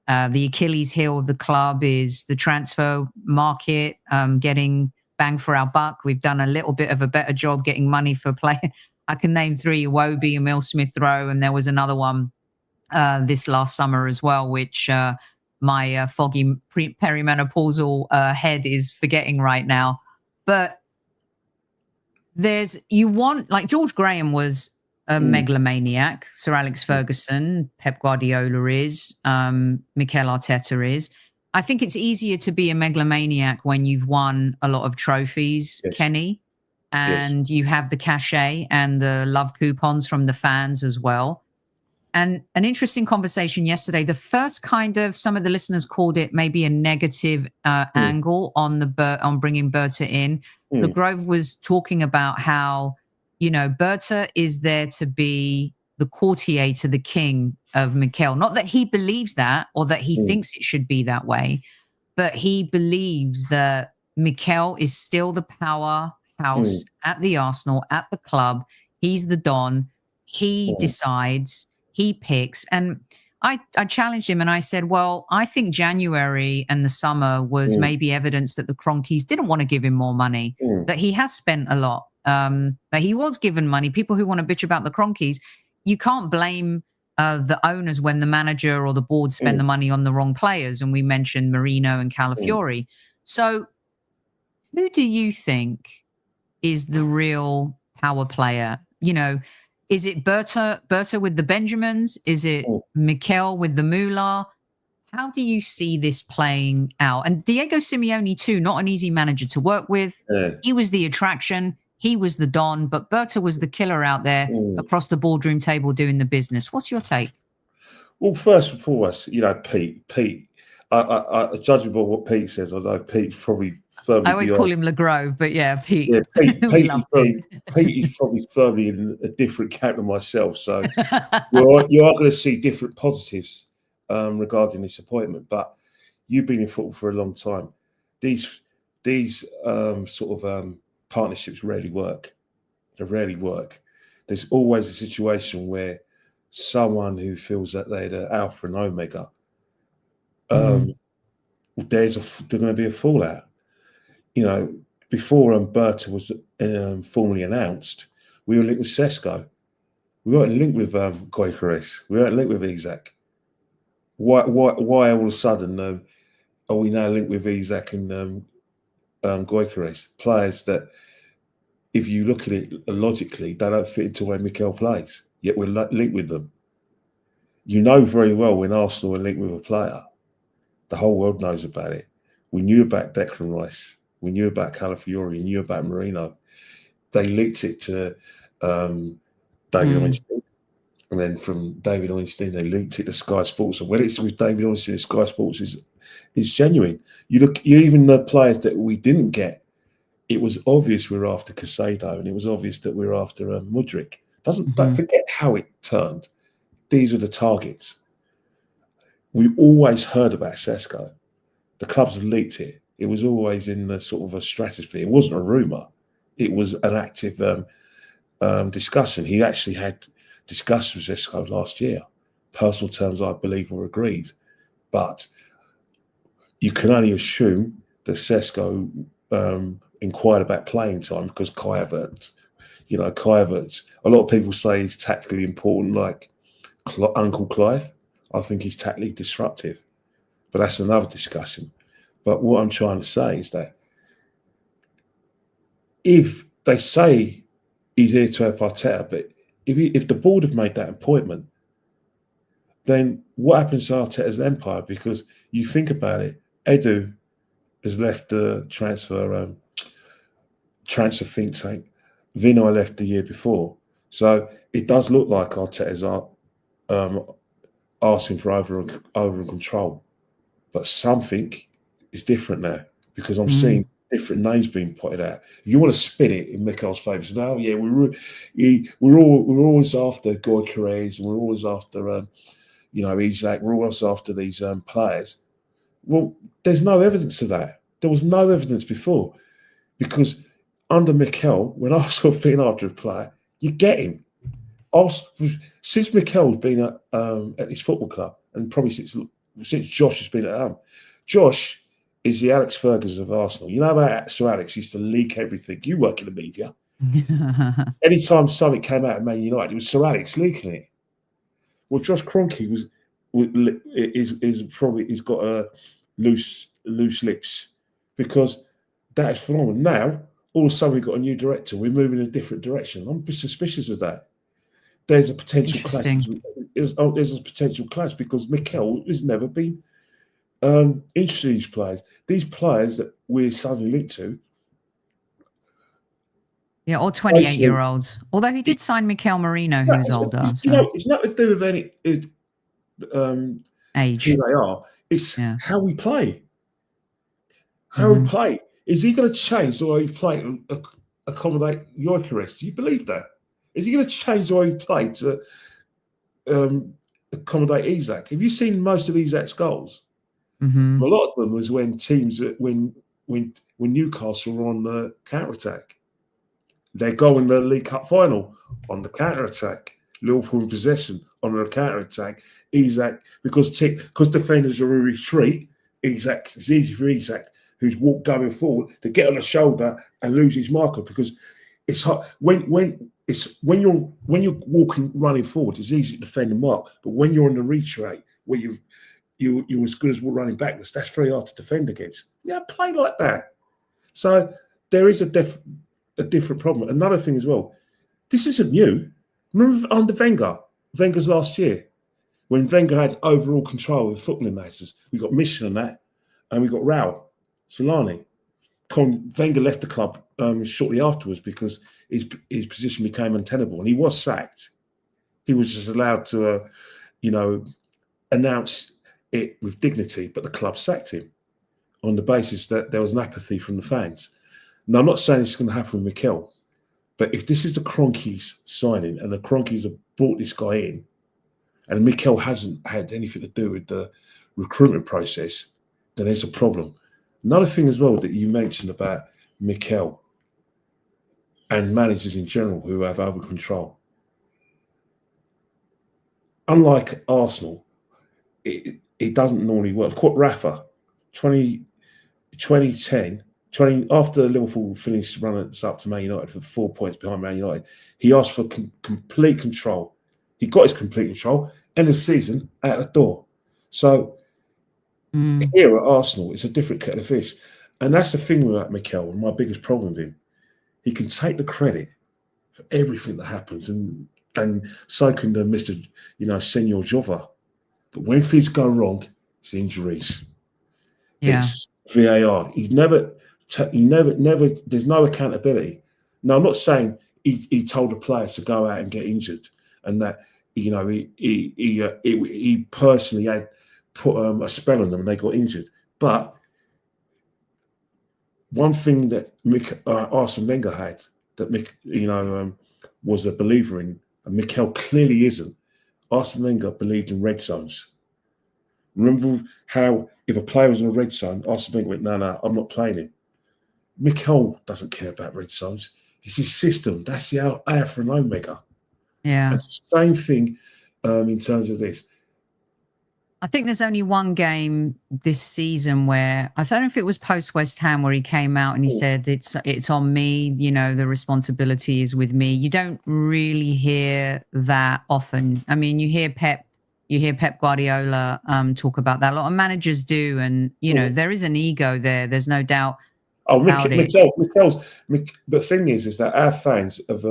The Achilles heel of the club is the transfer market, getting bang for our buck. We've done a little bit of a better job getting money for play. I can name 3: Iwobi, Emil Smith-Rowe, and there was another one this last summer as well, which my foggy perimenopausal head is forgetting right now. But like George Graham was a megalomaniac, Sir Alex Ferguson, Pep Guardiola is, Mikel Arteta is. I think it's easier to be a megalomaniac when you've won a lot of trophies, yes. Kenny, and you have the cachet and the love coupons from the fans as well. And an interesting conversation yesterday, the first kind of, some of the listeners called it maybe a negative angle on bringing Berta in. Le Grove was talking about how, you know, Berta is there to be the courtier to the king of Mikel. Not that he believes that or that he thinks it should be that but he believes that Mikel is still the powerhouse at the Arsenal, at the club. He's the Don. He decides, he picks. And I challenged him and I said, well, I think January and the summer was maybe evidence that the Kroenkes didn't want to give him more money, that he has spent a lot, that he was given money. People who want to bitch about the Kroenkes, you can't blame the owners when the manager or the board spend the money on the wrong players. And we mentioned Marino and Calafiori. So who do you think is the real power player? You know, is it Berta with the Benjamins? Is it Mikel with the Moolah? How do you see this playing out? And Diego Simeone too, not an easy manager to work with. He was the attraction. He was the Don, but Berta was the killer out there across the boardroom table doing the business. What's your take? Well, first and foremost, you know, Pete, I judging by what Pete says, although Pete's probably firmly... I always call him Le Grove, but yeah, Pete. Yeah, Pete is probably firmly in a different camp than myself. So you are going to see different positives regarding this appointment, but you've been in football for a long time. These partnerships rarely work. They rarely work. There's always a situation where someone who feels that they're the alpha and omega, there's going to be a fallout. You know, before Berta was formally announced, we were linked with Sesko. We weren't linked with Gyökeres. We weren't linked with Isak. Why all of a sudden are we now linked with Isak and Gyökeres? Players that, if you look at it logically, they don't fit into where Mikel plays, yet we're linked with them. You know very well when Arsenal are linked with a player, the whole world knows about it. We knew about Declan Rice. We knew about Calafiori. We knew about Marino. They linked it to David Ornstein. And then from David Ornstein, they linked it to Sky Sports. And when it's with David Ornstein, Sky Sports is genuine. Even the players that we didn't get, it was obvious we were after Casado, and it was obvious that we were after Mudryk. Don't forget how it turned. These were the targets. We always heard about Sesko. The clubs leaked it. It was always in the sort of a stratosphere. It wasn't a rumour. It was an active discussion. He actually had discussed with Zesco last year. Personal terms, I believe, were agreed. But you can only assume that Zesco inquired about playing time because Kai Havertz, a lot of people say he's tactically important, like Uncle Clive. I think he's tactically disruptive. But that's another discussion. But what I'm trying to say is that if they say he's here to help Arteta, but if the board have made that appointment, then what happens to Arteta's empire? Because you think about it, Edu has left the transfer think tank. Vino left the year before. So it does look like Arteta's asking for over and control. But something is different now because I'm seeing different names being pointed out. If you want to spin it in Mikel's favour, say, "Oh yeah, we're always after AKERS, and we're always after Isak, we're always after these players." Well, there's no evidence of that. There was no evidence before because under Mikel, when Arsenal have been after a player, you get him. Since Mikel's been at his football club, and probably since Josh has been at home, Josh is the Alex Ferguson of Arsenal. You know about Sir Alex used to leak everything. You work in the media. Anytime something came out of Man United, it was Sir Alex leaking it. Well, Josh Kroenke he's got a loose lips because that is phenomenal. Now, all of a sudden, we've got a new director. We're moving in a different direction. I'm a bit suspicious of that. There's a potential clash. There's a potential clash because Mikel has never been interested in these players. These players that we're suddenly linked to. Yeah, or 28-year-olds. Although he did sign Mikel Merino, who's older. It's nothing to do with any age. Who they are. It's how we play. How we play. Is he going to change the way he play and accommodate AKERS? Do you believe that? Is he going to change the way he play to accommodate Isak? Have you seen most of Isak's goals? A lot of them was when when Newcastle were on the counter-attack. They go in the League Cup final on the counter-attack. Liverpool in possession on the counter-attack. Isak, because defenders are in retreat, it's easy for Isak, who's going forward, to get on the shoulder and lose his marker because it's hard. When you're running forward, it's easy to defend and mark. But when you're on the retreat, where you're as good as running backwards, that's very hard to defend against. Yeah, play like that. So there is a different problem. Another thing as well, this isn't new. Remember under Wenger's last year, when Wenger had overall control of footballing matters, we got Mission on that, and we got Raul Solani. Wenger left the club shortly afterwards because his position became untenable, and he was sacked. He was just allowed to, announce it with dignity, but the club sacked him on the basis that there was an apathy from the fans. Now, I'm not saying it's going to happen with Mikel, but if this is the Kroenke's signing and the Kroenkes have brought this guy in, and Mikel hasn't had anything to do with the recruitment process, then there's a problem. Another thing as well that you mentioned about Mikel and managers in general who have over control. Unlike Arsenal, it doesn't normally work. Quote Rafa, 2010, after Liverpool finished running us up to Man United for 4 points behind Man United, he asked for complete control. He got his complete control, end of the season, out the door. So here at Arsenal, it's a different kettle of fish. And that's the thing with Mikel, and my biggest problem with him. He can take the credit for everything that happens, and so can the Mr. Senor Jova. But when things go wrong, it's injuries. Yeah. It's VAR. There's no accountability. Now, I'm not saying he told the players to go out and get injured, and that he personally had put a spell on them and they got injured. But one thing that Arsene Wenger had that was a believer in, and Mikel clearly isn't. Arsene Wenger believed in red zones. Remember how if a player was in a red zone, Arsene Wenger went, no, I'm not playing him. Mikel doesn't care about red zones. It's his system. That's the alpha and omega. Yeah. It's the same thing in terms of this. I think there's only one game this season where I don't know if it was post West Ham where he came out and he said it's on me, you know, the responsibility is with me. You don't really hear that often. I mean, you hear Pep Guardiola talk about that. A lot of managers do, and you know, there is an ego there. There's no doubt about it. But the thing is that our fans have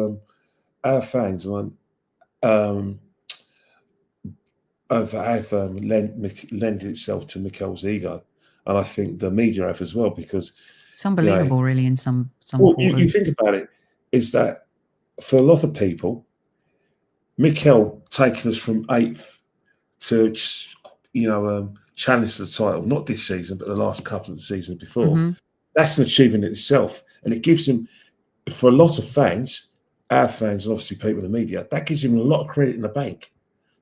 lent itself to Mikel's ego, and I think the media have as well, because it's unbelievable, really, in some you think about it, is that for a lot of people, Mikel taking us from 8th to challenge the title, not this season but the last couple of the seasons before, that's an achievement in itself, and it gives him, for a lot of fans, our fans and obviously people in the media, that gives him a lot of credit in the bank.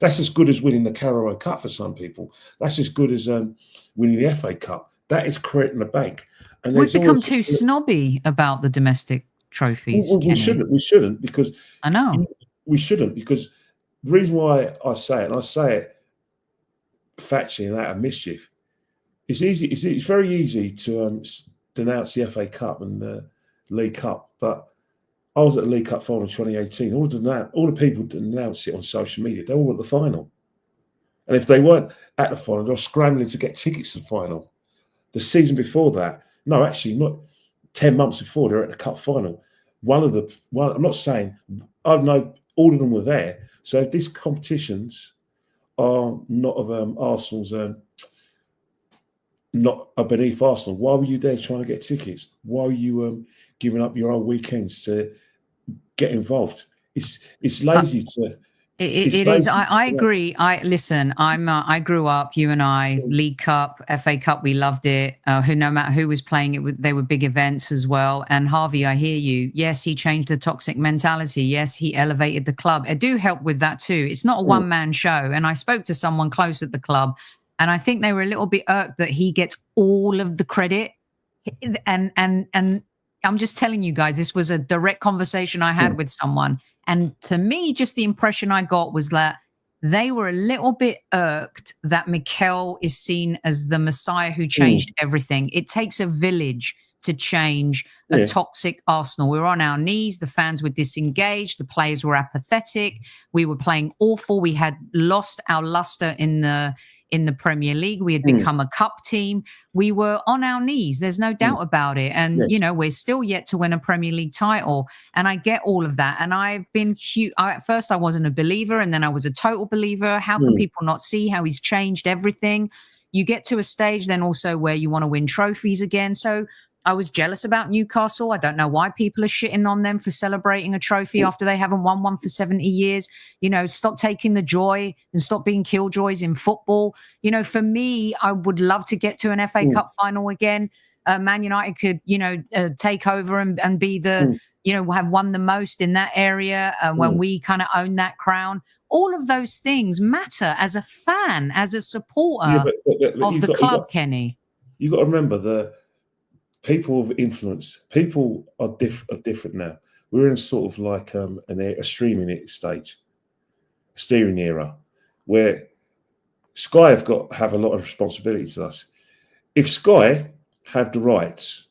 That's as good as winning the Carabao Cup for some people. That's as good as winning the FA Cup. That is credit in the bank. And we've become too snobby about the domestic trophies. Well, we shouldn't, because I know we shouldn't, because the reason why I say it, and I say it factually and out of mischief, it's easy. It's very easy to denounce the FA Cup and the League Cup, but I was at the League Cup final in 2018. All the people denounced it on social media. They all were at the final. And if they weren't at the final, they were scrambling to get tickets to the final. The season before that, no, actually not 10 months before, they're at the cup final. I'm not saying, I know all of them were there. So if these competitions are not of Arsenal's, not beneath Arsenal, why were you there trying to get tickets? Why were you giving up your own weekends to get involved? It's lazy to. It is. I agree. I grew up. You and I, League Cup, FA Cup, we loved it. No matter who was playing it, they were big events as well. And Harvey, I hear you. Yes, he changed the toxic mentality. Yes, he elevated the club. I do help with that too. It's not a one-man show. And I spoke to someone close at the club, and I think they were a little bit irked that he gets all of the credit. And I'm just telling you guys, this was a direct conversation I had with someone. And to me, just the impression I got was that they were a little bit irked that Mikel is seen as the Messiah who changed everything. It takes a village to change a toxic Arsenal. We were on our knees. The fans were disengaged. The players were apathetic. We were playing awful. We had lost our luster in the Premier League. We had become a cup team. We were on our knees. There's no doubt about it. And, you know, we're still yet to win a Premier League title. And I get all of that. And I've been at first I wasn't a believer, and then I was a total believer. How can people not see how he's changed everything? You get to a stage then also where you want to win trophies again. So I was jealous about Newcastle. I don't know why people are shitting on them for celebrating a trophy after they haven't won one for 70 years. You know, stop taking the joy and stop being killjoys in football. You know, for me, I would love to get to an FA Cup final again. Man United could, you know, take over and be the, you know, have won the most in that area when we kind of own that crown. All of those things matter as a fan, as a supporter of the club, Kenny. You've got to remember the people of influence. People are different now. We're in sort of like a streaming stage, a steering era, where Sky have a lot of responsibility to us. If Sky have the rights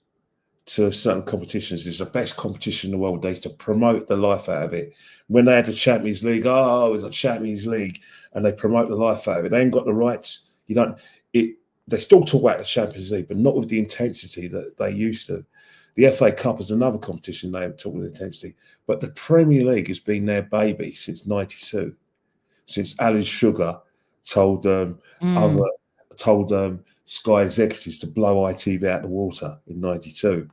to certain competitions, it's the best competition in the world. They used to promote the life out of it. When they had the Champions League, it was a Champions League, and they promote the life out of it. They ain't got the rights. They still talk about the Champions League, but not with the intensity that they used to. The FA Cup is another competition they have talked with intensity, but the Premier League has been their baby since '92, since Alan Sugar told Sky executives to blow ITV out the water in '92.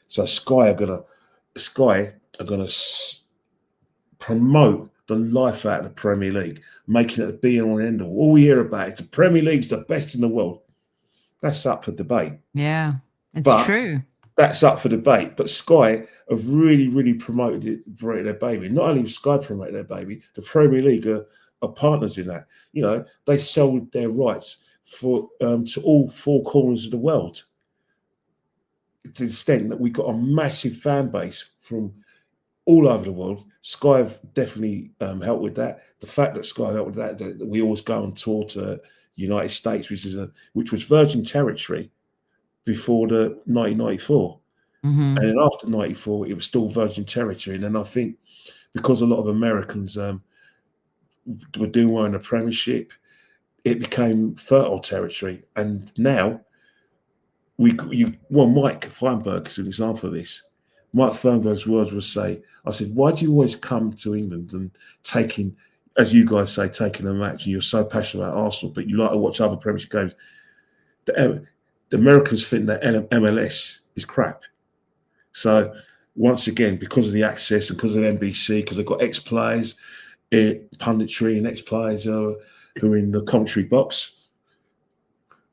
So Sky are gonna promote the life out of the Premier League, making it a be all and end all we hear about is the Premier League's the best in the world. That's up for debate. Yeah, it's true. That's up for debate. But Sky have really, really promoted their baby. Not only have Sky promoted their baby, the Premier League are partners in that. You know, they sold their rights to all four corners of the world, to the extent that we got a massive fan base from all over the world. Sky have definitely helped with that. The fact that Sky helped with that we always go on tour to United States, which was Virgin territory before the 1994. Mm-hmm. And then after 94, it was still Virgin territory. And then I think because a lot of Americans were doing well in the Premiership, it became fertile territory. And now Mike Feinberg is an example of this. Mike Feinberg's words would say, I said, why do you always come to England and taking, as you guys say, taking a match, and you're so passionate about Arsenal, but you like to watch other Premiership games? The Americans think that MLS is crap. So once again, because of the access and because of NBC, because they've got ex-players, punditry and ex-players who are in the commentary box.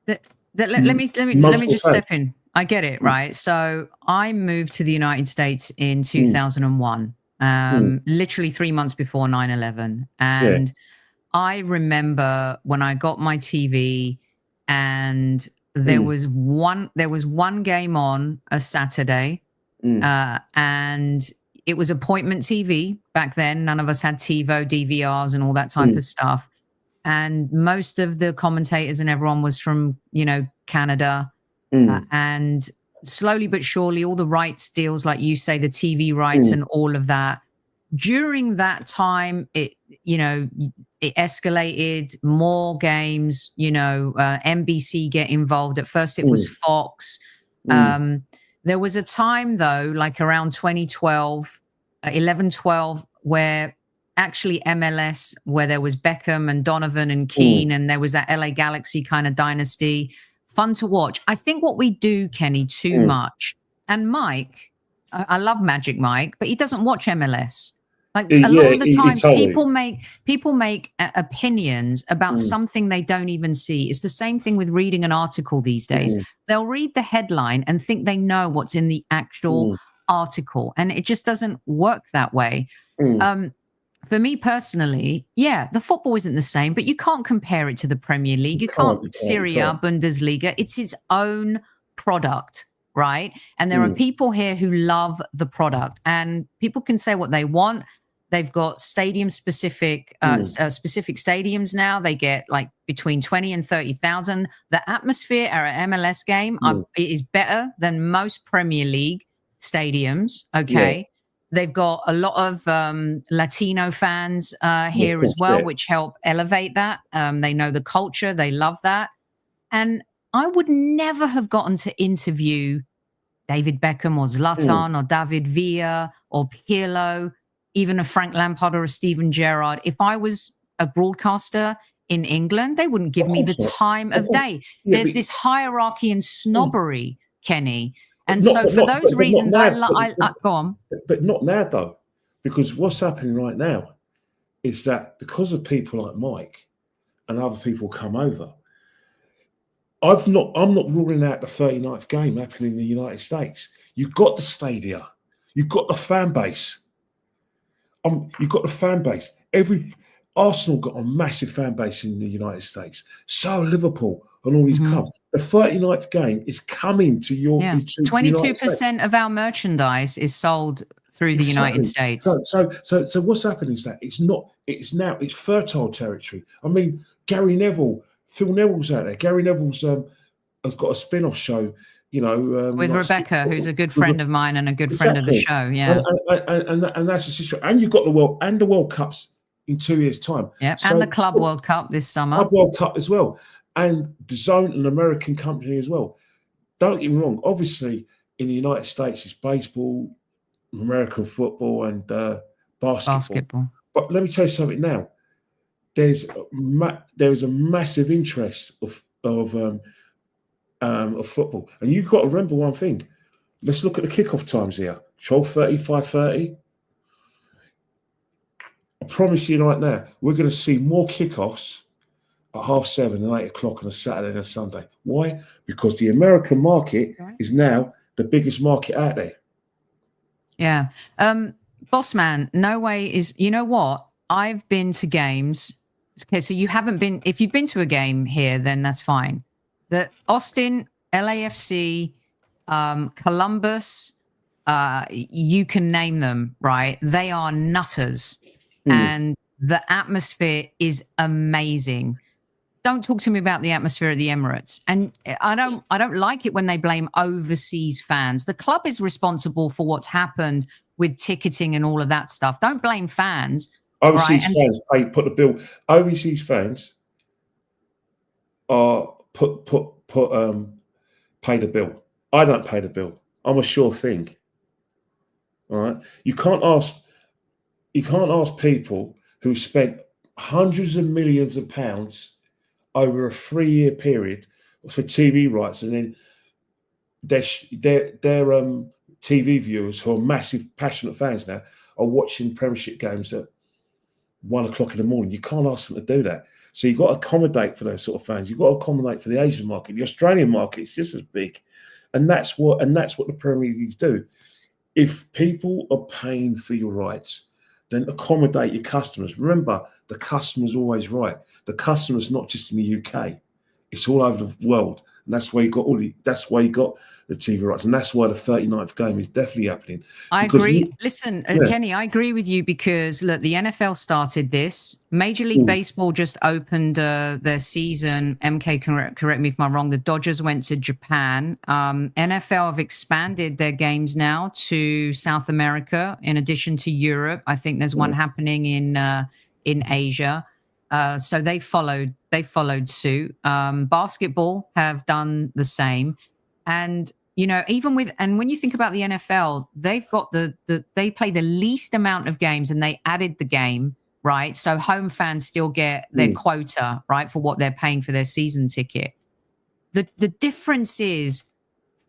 Let me just step in. I get it, right? So I moved to the United States in 2001, literally 3 months before 9/11. And I remember when I got my TV and there was one game on a Saturday, and it was appointment TV back then. None of us had TiVo, DVRs and all that type of stuff. And most of the commentators and everyone was from, Canada. And slowly but surely, all the rights deals, like you say, the TV rights and all of that. During that time, it escalated, more games, NBC get involved. At first it was Fox. There was a time though, like around 2012, 11-12, where actually MLS, where there was Beckham and Donovan and Keane, and there was that LA Galaxy kind of dynasty. Fun to watch. I think what we do, Kenny, too much. And Mike, I love Magic Mike, but he doesn't watch MLS. Like a lot of the times, people make opinions about something they don't even see. It's the same thing with reading an article these days. They'll read the headline and think they know what's in the actual article, and it just doesn't work that way. For me personally, the football isn't the same, but you can't compare it to the Premier League. You can't Serie A, Bundesliga. It's its own product, right? And there are people here who love the product, and people can say what they want. They've got stadium-specific specific stadiums now. They get like between 20 and 30,000. The atmosphere at an MLS game is better than most Premier League stadiums, okay? Yeah. They've got a lot of Latino fans here as well, which help elevate that. They know the culture. They love that. And I would never have gotten to interview David Beckham or Zlatan or David Villa or Pirlo, even a Frank Lampard or a Steven Gerrard. If I was a broadcaster in England, they wouldn't give me the time of day. There's this hierarchy and snobbery, Kenny. And so for those reasons, I go on. But not now, though, because what's happening right now is that because of people like Mike and other people come over, I'm not ruling out the 39th game happening in the United States. You've got the stadia. You've got the fan base. You've got the fan base. Arsenal got a massive fan base in the United States. So Liverpool and all these clubs. The 39th game is coming to your 22% of our merchandise is sold through the United States. So what's happening is that it's fertile territory. I mean, Phil Neville's out there. Gary Neville's has got a spin-off show, with Rebecca, who's a good friend of mine and a good friend of the show. Yeah, and that's the situation. And you've got the World Cups in 2 years' time. Yeah, so, and the Club World Cup this summer. Club World Cup as well. And DAZN, an American company as well. Don't get me wrong. Obviously, in the United States, it's baseball, American football, and basketball. But let me tell you something now. There is a massive interest of football, and you've got to remember one thing. Let's look at the kickoff times here: 12:30, 5:30. I promise you right now, we're going to see more kickoffs at 7:30 and 8 o'clock on a Saturday and a Sunday. Why? Because the American market is now the biggest market out there. Yeah. Boss man, no way is, you know what? I've been to games. Okay, so you haven't been, if you've been to a game here, then that's fine. The Austin, LAFC, Columbus, you can name them, right? They are nutters. And the atmosphere is amazing. Don't talk to me about the atmosphere at the Emirates. And I don't like it when they blame overseas fans. The club is responsible for what's happened with ticketing and all of that stuff. Don't blame fans. Overseas fans put the bill. Overseas fans are pay the bill. I don't pay the bill. I'm a sure thing. All right. You can't ask people who spent hundreds of millions of pounds over a 3-year period for TV rights, and then their TV viewers who are massive, passionate fans now are watching Premiership games at 1 o'clock in the morning. You can't ask them to do that. So you've got to accommodate for those sort of fans. You've got to accommodate for the Asian market. The Australian market is just as big, and that's what the Premier Leagues do. If people are paying for your rights, then accommodate your customers. Remember, the customer's always right. The customer's not just in the UK; it's all over the world, and that's why you got the TV rights, and that's why the 39th game is definitely happening. I agree. Listen, Kenny, I agree with you because look, the NFL started this. Major League Baseball just opened their season. MK, correct me if I'm wrong. The Dodgers went to Japan. NFL have expanded their games now to South America, in addition to Europe. I think there's one happening in Asia. So they followed suit. Basketball have done the same. And, even when you think about the NFL, they've got they play the least amount of games and they added the game, right? So home fans still get their quota, right, for what they're paying for their season ticket. The difference is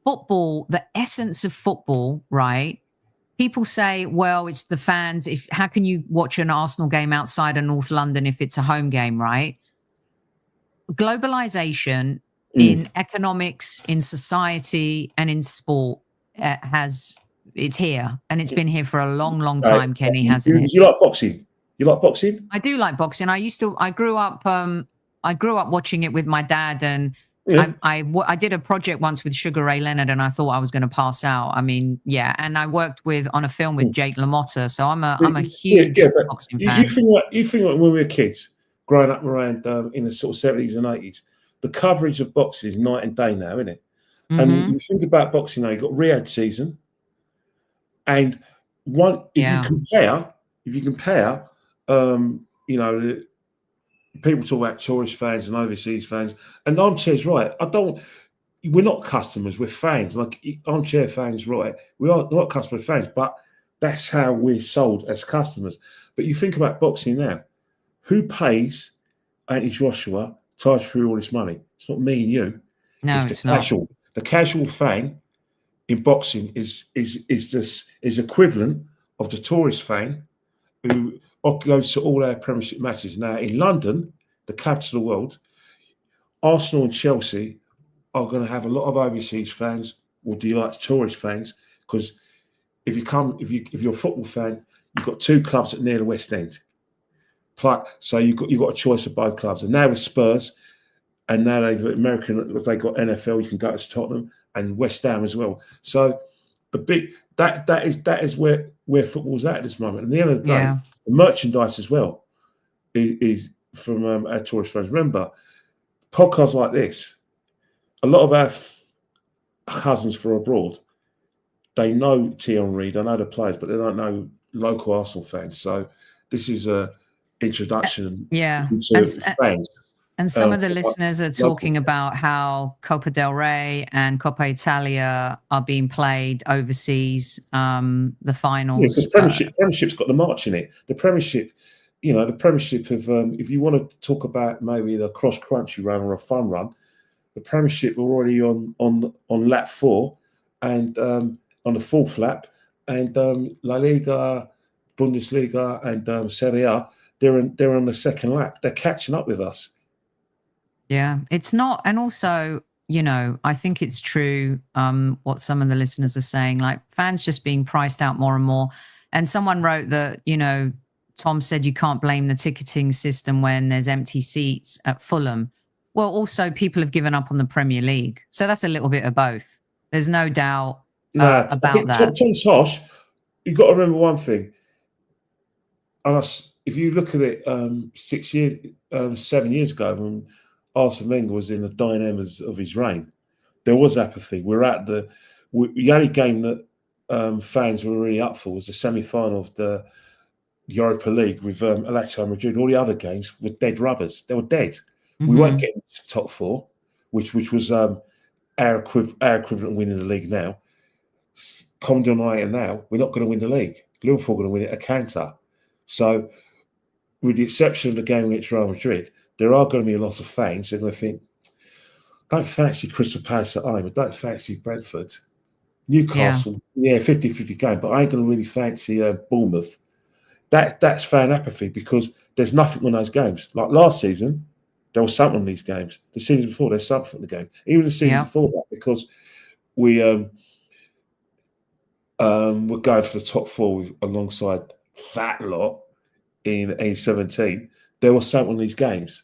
football, the essence of football, right? People say, well, it's the fans. How can you watch an Arsenal game outside of North London if it's a home game, right? Globalization in economics, in society, and in sport it's here, and it's been here for a long, long time. Kenny, hasn't it? You like boxing? You like boxing? I do like boxing. I grew up watching it with my dad, and I did a project once with Sugar Ray Leonard, and I thought I was going to pass out. I mean, and I worked on a film with Jake LaMotta, so I'm a huge boxing fan. You think like when we were kids, growing up around in the sort of 70s and 80s, the coverage of boxing is night and day now, isn't it? And you think about boxing now, you've got Riyadh season, and if you compare, people talk about tourist fans and overseas fans, and Armchair's right. We're not customers, we're fans. Like Armchair fans, right? We are not customer fans, but that's how we're sold as customers. But you think about boxing now, who pays Anthony Joshua charge through all this money? It's not me and you. No, it's the casual. Not. The casual fan in boxing is equivalent of the tourist fan who goes to all our Premiership matches. Now in London, the capital of the world, Arsenal and Chelsea are going to have a lot of overseas fans or delight tourist fans, because if you're a football fan, you've got two clubs at near the West End. So you've got a choice of both clubs. And now with Spurs, and now they've got NFL, you can go to Tottenham and West Ham as well. So that is where football's at this moment. And at the end of the day, the merchandise as well is from our tourist fans. Remember, podcasts like this, a lot of our cousins from abroad, they know Thierry, they know the players, but they don't know local Arsenal fans. So this is a introduction to fans. And some of the listeners are talking about how Copa del Rey and Coppa Italia are being played overseas, the finals. Yeah, the Premiership's got the march in it. The Premiership, the Premiership of, if you want to talk about maybe the cross-country run or a fun run, the Premiership are already on lap 4 and on the 4th lap, and La Liga, Bundesliga and Serie A, they're on the 2nd lap. They're catching up with us. Yeah, it's not. And also, I think it's true what some of the listeners are saying, like fans just being priced out more and more. And someone wrote that, Tom said you can't blame the ticketing system when there's empty seats at Fulham. Well, also people have given up on the Premier League. So that's a little bit of both. There's no doubt I about think that. Tom Tosh, you've got to remember one thing. If you look at it 7 years ago, when Arsene Wenger was in the dying embers of his reign, there was apathy. The only game that fans were really up for was the semi-final of the Europa League with Atletico Madrid. All the other games were dead rubbers. They were dead. We weren't getting to top four, which was our equivalent of winning the league now. Comedy United now, we're not going to win the league. Liverpool are going to win it a canter. So, with the exception of the game against Real Madrid, there are going to be a lot of fans who are going to think, don't fancy Crystal Palace at home, but don't fancy Brentford. Newcastle, 50-50 game, but I ain't going to really fancy Bournemouth. That's fan apathy because there's nothing on those games. Like last season, there was something on these games. The season before, there's something on the game. Even the season before that, because we were going for the top four alongside that lot in 17. There was something on these games.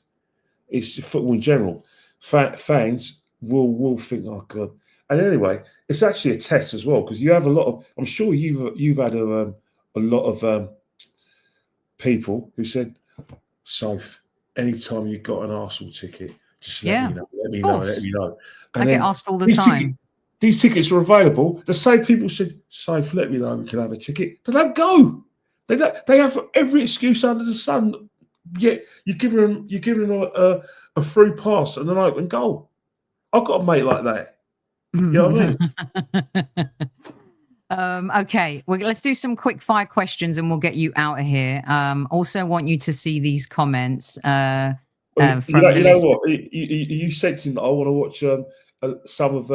It's football in general. Fans will think, oh God. And anyway, it's actually a test as well because you have a lot of. I'm sure you've had a lot of people who said, "Soph, anytime you got an Arsenal ticket, just let me know. Let me know." And I get asked all the time. These tickets are available. The same people said, "Soph, let me know. We can have a ticket." They don't go. They have every excuse under the sun. Yet you're giving them a free pass and an open goal. I've got a mate like that. You know what I mean? Okay, well, let's do some quick fire questions and we'll get you out of here. Also want you to see these comments from you know what? You sensing that I want to watch some of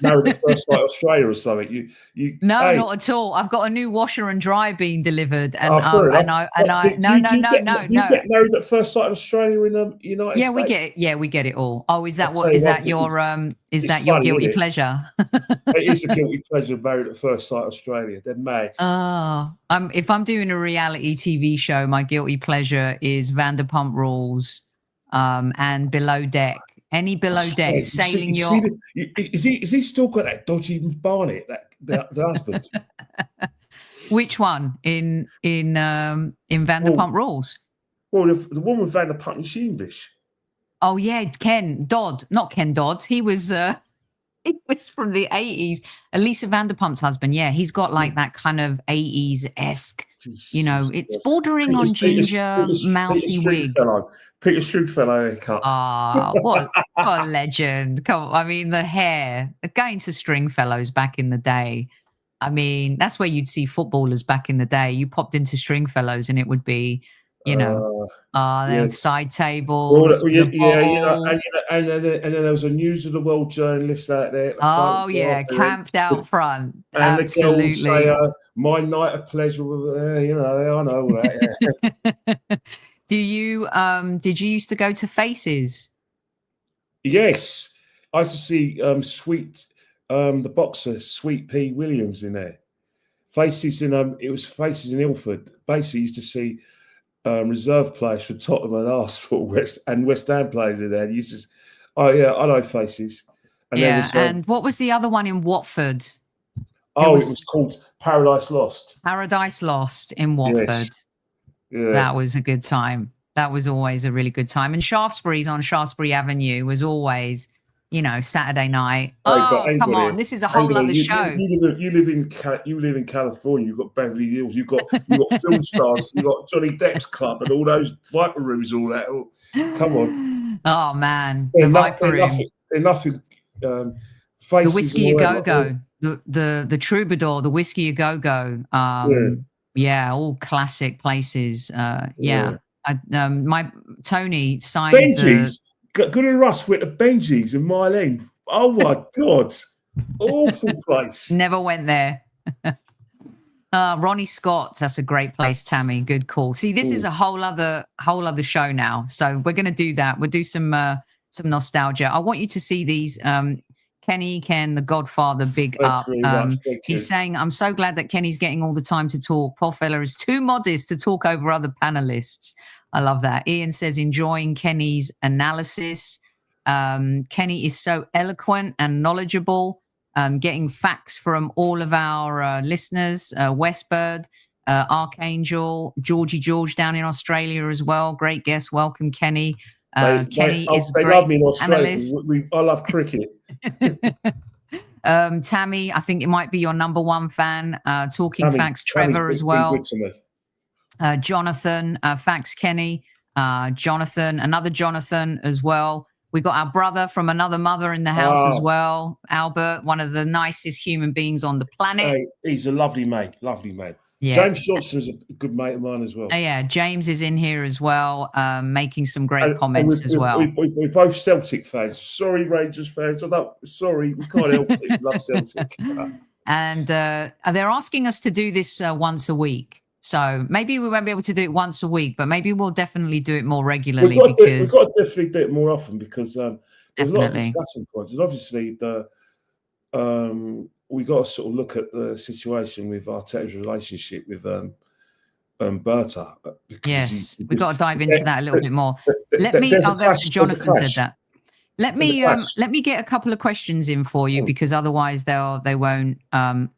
Married at First Sight Australia or something? Not at all. I've got a new washer and dryer being delivered, and Do you get Married at First Sight Australia in United States? We get it. Yeah, we get it all. Oh, is that your guilty pleasure? It is a guilty pleasure. Married at First Sight Australia. They're mad. If I'm doing a reality TV show, my guilty pleasure is Vanderpump Rules, and Below Deck. Any Below Deck sailing yacht. Is he still got that dodgy Barnett, the husband? Which one in Vanderpump Rules? Well, the woman with Vanderpump, is she English? Oh yeah, Ken Dodd, not Ken Dodd. He was from the 80s. Elisa Vanderpump's husband. Yeah, he's got like that kind of 80s-esque. It's bordering on ginger, mousy wig. Peter Stringfellow haircut. What a legend. Come on, I mean, the hair. Going to Stringfellows back in the day. I mean, that's where you'd see footballers back in the day. You popped into Stringfellows and it would be, side tables. And then there was a News of the World journalist out there. Camped out front. And absolutely. The girl would say, my night of pleasure with, I know that. Did you used to go to Faces? Yes, I used to see the boxer Sweet Pea Williams in there. Faces it was Faces in Ilford. Basically, used to see reserve players for Tottenham and Arsenal, West Ham players in there. I know Faces. And what was the other one in Watford? It was called Paradise Lost. Paradise Lost in Watford. Yes. Yeah. That was a good time. That was always a really good time. And Shaftesbury's on Shaftesbury Avenue was always, Saturday night. Come on, this is a whole other show. You live in California. You've got Beverly Hills. You've got film stars. You've got Johnny Depp's club and all those Viper rooms. All that. Come on. Oh man, the Viper room. Nothing. The Whiskey A Go Go. The Troubadour. The Whiskey A Go Go. All classic places. My Tony signed Benji's. Good and Russ went to Benji's in Mile End. Oh my God, awful place. Never went there. Ronnie Scott's. That's a great place, Tammy. Good call. See, this is a whole other show now. So we're going to do that. We'll do some nostalgia. I want you to see these. Ken, the Godfather, big up. He's saying, I'm so glad that Kenny's getting all the time to talk. Poor fella is too modest to talk over other panelists. I love that. Ian says, enjoying Kenny's analysis. Kenny is so eloquent and knowledgeable. getting facts from all of our listeners, Westbird, Archangel, Georgie George down in Australia as well. Great guest. Welcome, Kenny. Kenny is they great love me in Australia. analyst. I love cricket. Tammy, I think it might be your number one fan. Talking Tammy, Facts, Trevor as well. Good to me. Jonathan, Facts Kenny, Jonathan, another Jonathan as well. We got our brother from another mother in the house as well, Albert, one of the nicest human beings on the planet. Hey, he's a lovely mate, lovely mate. Yeah. James Johnson's a good mate of mine as well. Yeah, James is in here as well, making some great comments as well. We're both Celtic fans. Sorry, Rangers fans. Sorry, we can't help it. We love Celtic. And they're asking us to do this once a week. So maybe we won't be able to do it once a week, but maybe we'll definitely do it more regularly. We've got to definitely do it more often because there's a lot of discussion points. And obviously, we got to sort of look at the situation with Arteta's relationship with Berta. Yes, we've got to dive into that a little bit more. That's Jonathan said that. Let me get a couple of questions in for you because otherwise they won't.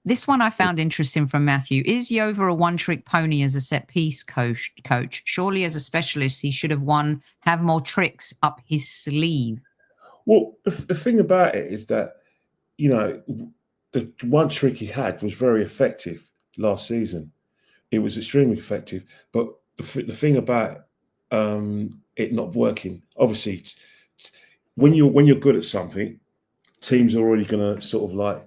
This one I found interesting from Matthew. Is Yova a one-trick pony as a set-piece coach? Surely as a specialist, he should have more tricks up his sleeve. Well, the thing about it is that, you know, the one trick he had was very effective last season. It was extremely effective. But the thing about it not working, obviously, when you're good at something, teams are already going to sort of like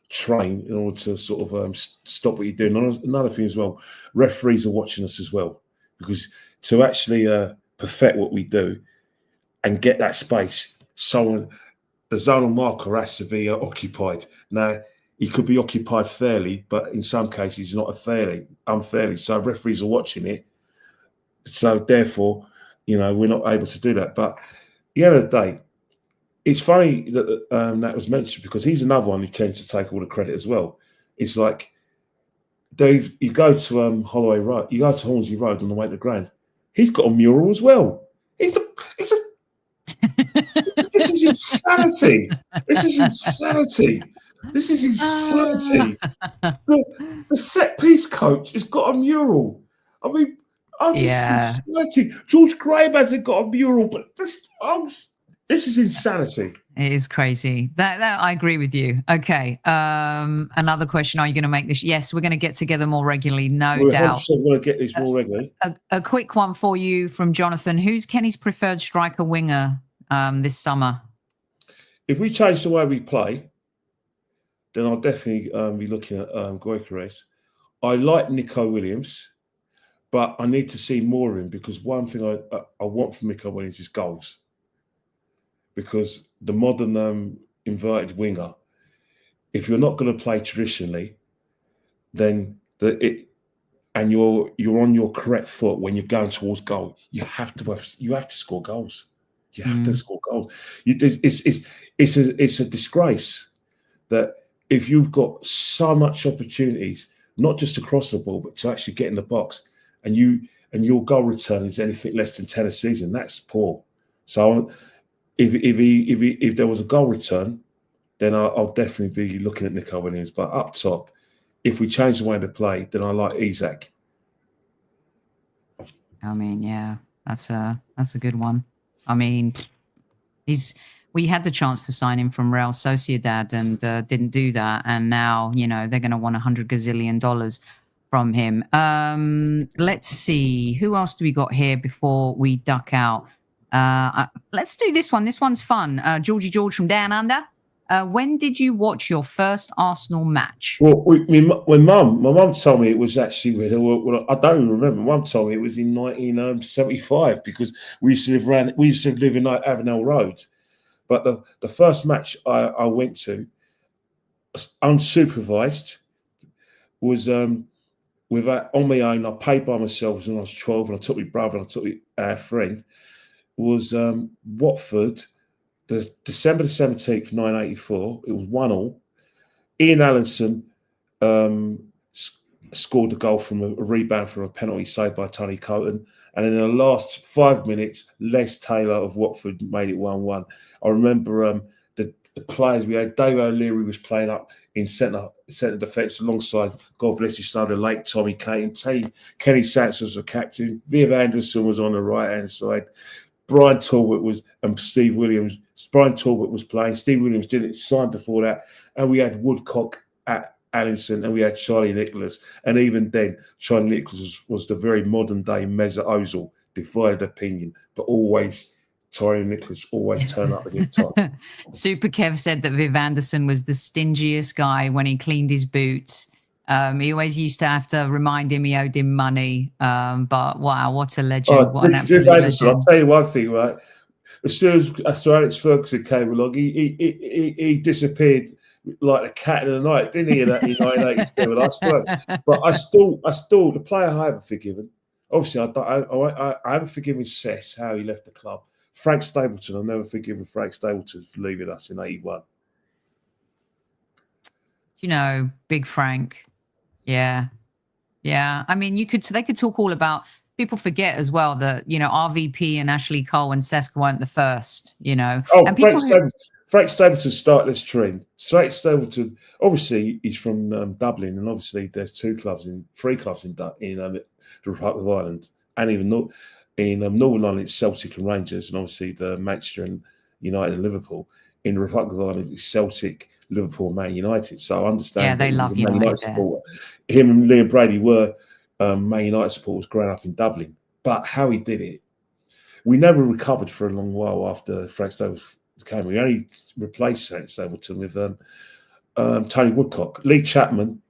train in order to sort of stop what you're doing. Another thing as well, referees are watching us as well, because to actually perfect what we do and get that space, the zonal marker has to be occupied. Now, he could be occupied fairly, but in some cases not unfairly. So referees are watching it. So therefore, you know, we're not able to do that. But at the end of the day, it's funny that that was mentioned because he's another one who tends to take all the credit as well. It's like, Dave, you go to Holloway Road, you go to Hornsey Road on the way to the ground. He's got a mural as well. This is insanity. This is insanity. This is insanity. The set piece coach has got a mural. I mean, this is insanity. George Graham hasn't got a mural, but this is insanity. It is crazy. That I agree with you. Okay. Another question. Are you going to make this? Yes, we're going to get together more regularly. No doubt. We're going to get this more regularly. A quick one for you from Jonathan. Who's Kenny's preferred striker winger this summer? If we change the way we play, then I'll definitely be looking at Gyökeres. I like Nico Williams, but I need to see more of him because one thing I want from Nico Williams is goals. Because the modern inverted winger, if you're not going to play traditionally, then and you're on your correct foot when you're going towards goal, you have to score goals. You have to score goals. It's a disgrace that if you've got so much opportunities, not just to cross the ball, but to actually get in the box, and your goal return is anything less than 10 a season, that's poor. So if there was a goal return, then I'll definitely be looking at Nico Williams. But up top, if we change the way to play, then I like Isak. I mean, yeah, that's a good one. I mean, we had the chance to sign him from Real Sociedad and didn't do that, and now they're going to want $100 gazillion from him. Let's see, who else do we got here before we duck out? Let's do this one. This one's fun. Georgie George from Down Under. When did you watch your first Arsenal match? Well, my mum told me it was actually, I don't even remember. My mum told me it was in 1975 because we used to live in Avenel Road. But the first match I went to, unsupervised, was on my own. I paid by myself when I was 12, and I took my brother and I took our friend. Was Watford, December the 17th, 1984. It was 1-1. Ian Allinson scored the goal from a rebound from a penalty saved by Tony Coton. And in the last 5 minutes, Les Taylor of Watford made it 1-1. I remember the players we had. Dave O'Leary was playing up in centre defence alongside, God bless his soul, the late Tommy Kane. Kenny Sansom was the captain. Viv Anderson was on the right-hand side. Brian Talbot was, and Steve Williams. Brian Talbot was playing. Steve Williams didn't sign before that. And we had Woodcock at Allinson, and we had Charlie Nicholas. And even then, Charlie Nicholas was the very modern-day Mesut Ozil, divided opinion, but always Charlie Nicholas always turned up a good time. Super Kev said that Viv Anderson was the stingiest guy when he cleaned his boots. He always used to have to remind him he owed him money. But wow, what a legend. What an absolute legend. I'll tell you one thing, right? As soon as Sir Alex Ferguson came along, he disappeared like a cat in the night, didn't he, in 1987? I swear. But I still, the player I haven't forgiven. Obviously, I haven't forgiven Cess, how he left the club. Frank Stapleton, I've never forgiven Frank Stapleton for leaving us in 81. You know, Big Frank. Yeah. Yeah. I mean, they could talk all about, people forget as well that, you know, RVP and Ashley Cole and Cesc weren't the first, you know. Oh, and Frank Stapleton started this trend. Frank Stapleton, obviously, he's from Dublin, and obviously there's three clubs in the Republic of Ireland, and even in Northern Ireland, it's Celtic and Rangers, and obviously the Manchester and United and Liverpool. In the Republic of Ireland, it's Celtic, Liverpool, Man United. So I understand. Yeah, they love United. Him and Liam Brady were Man United supporters growing up in Dublin. But how he did it, we never recovered for a long while after Frank Stapleton came. We only replaced Frank Stapleton with Tony Woodcock. Lee Chapman,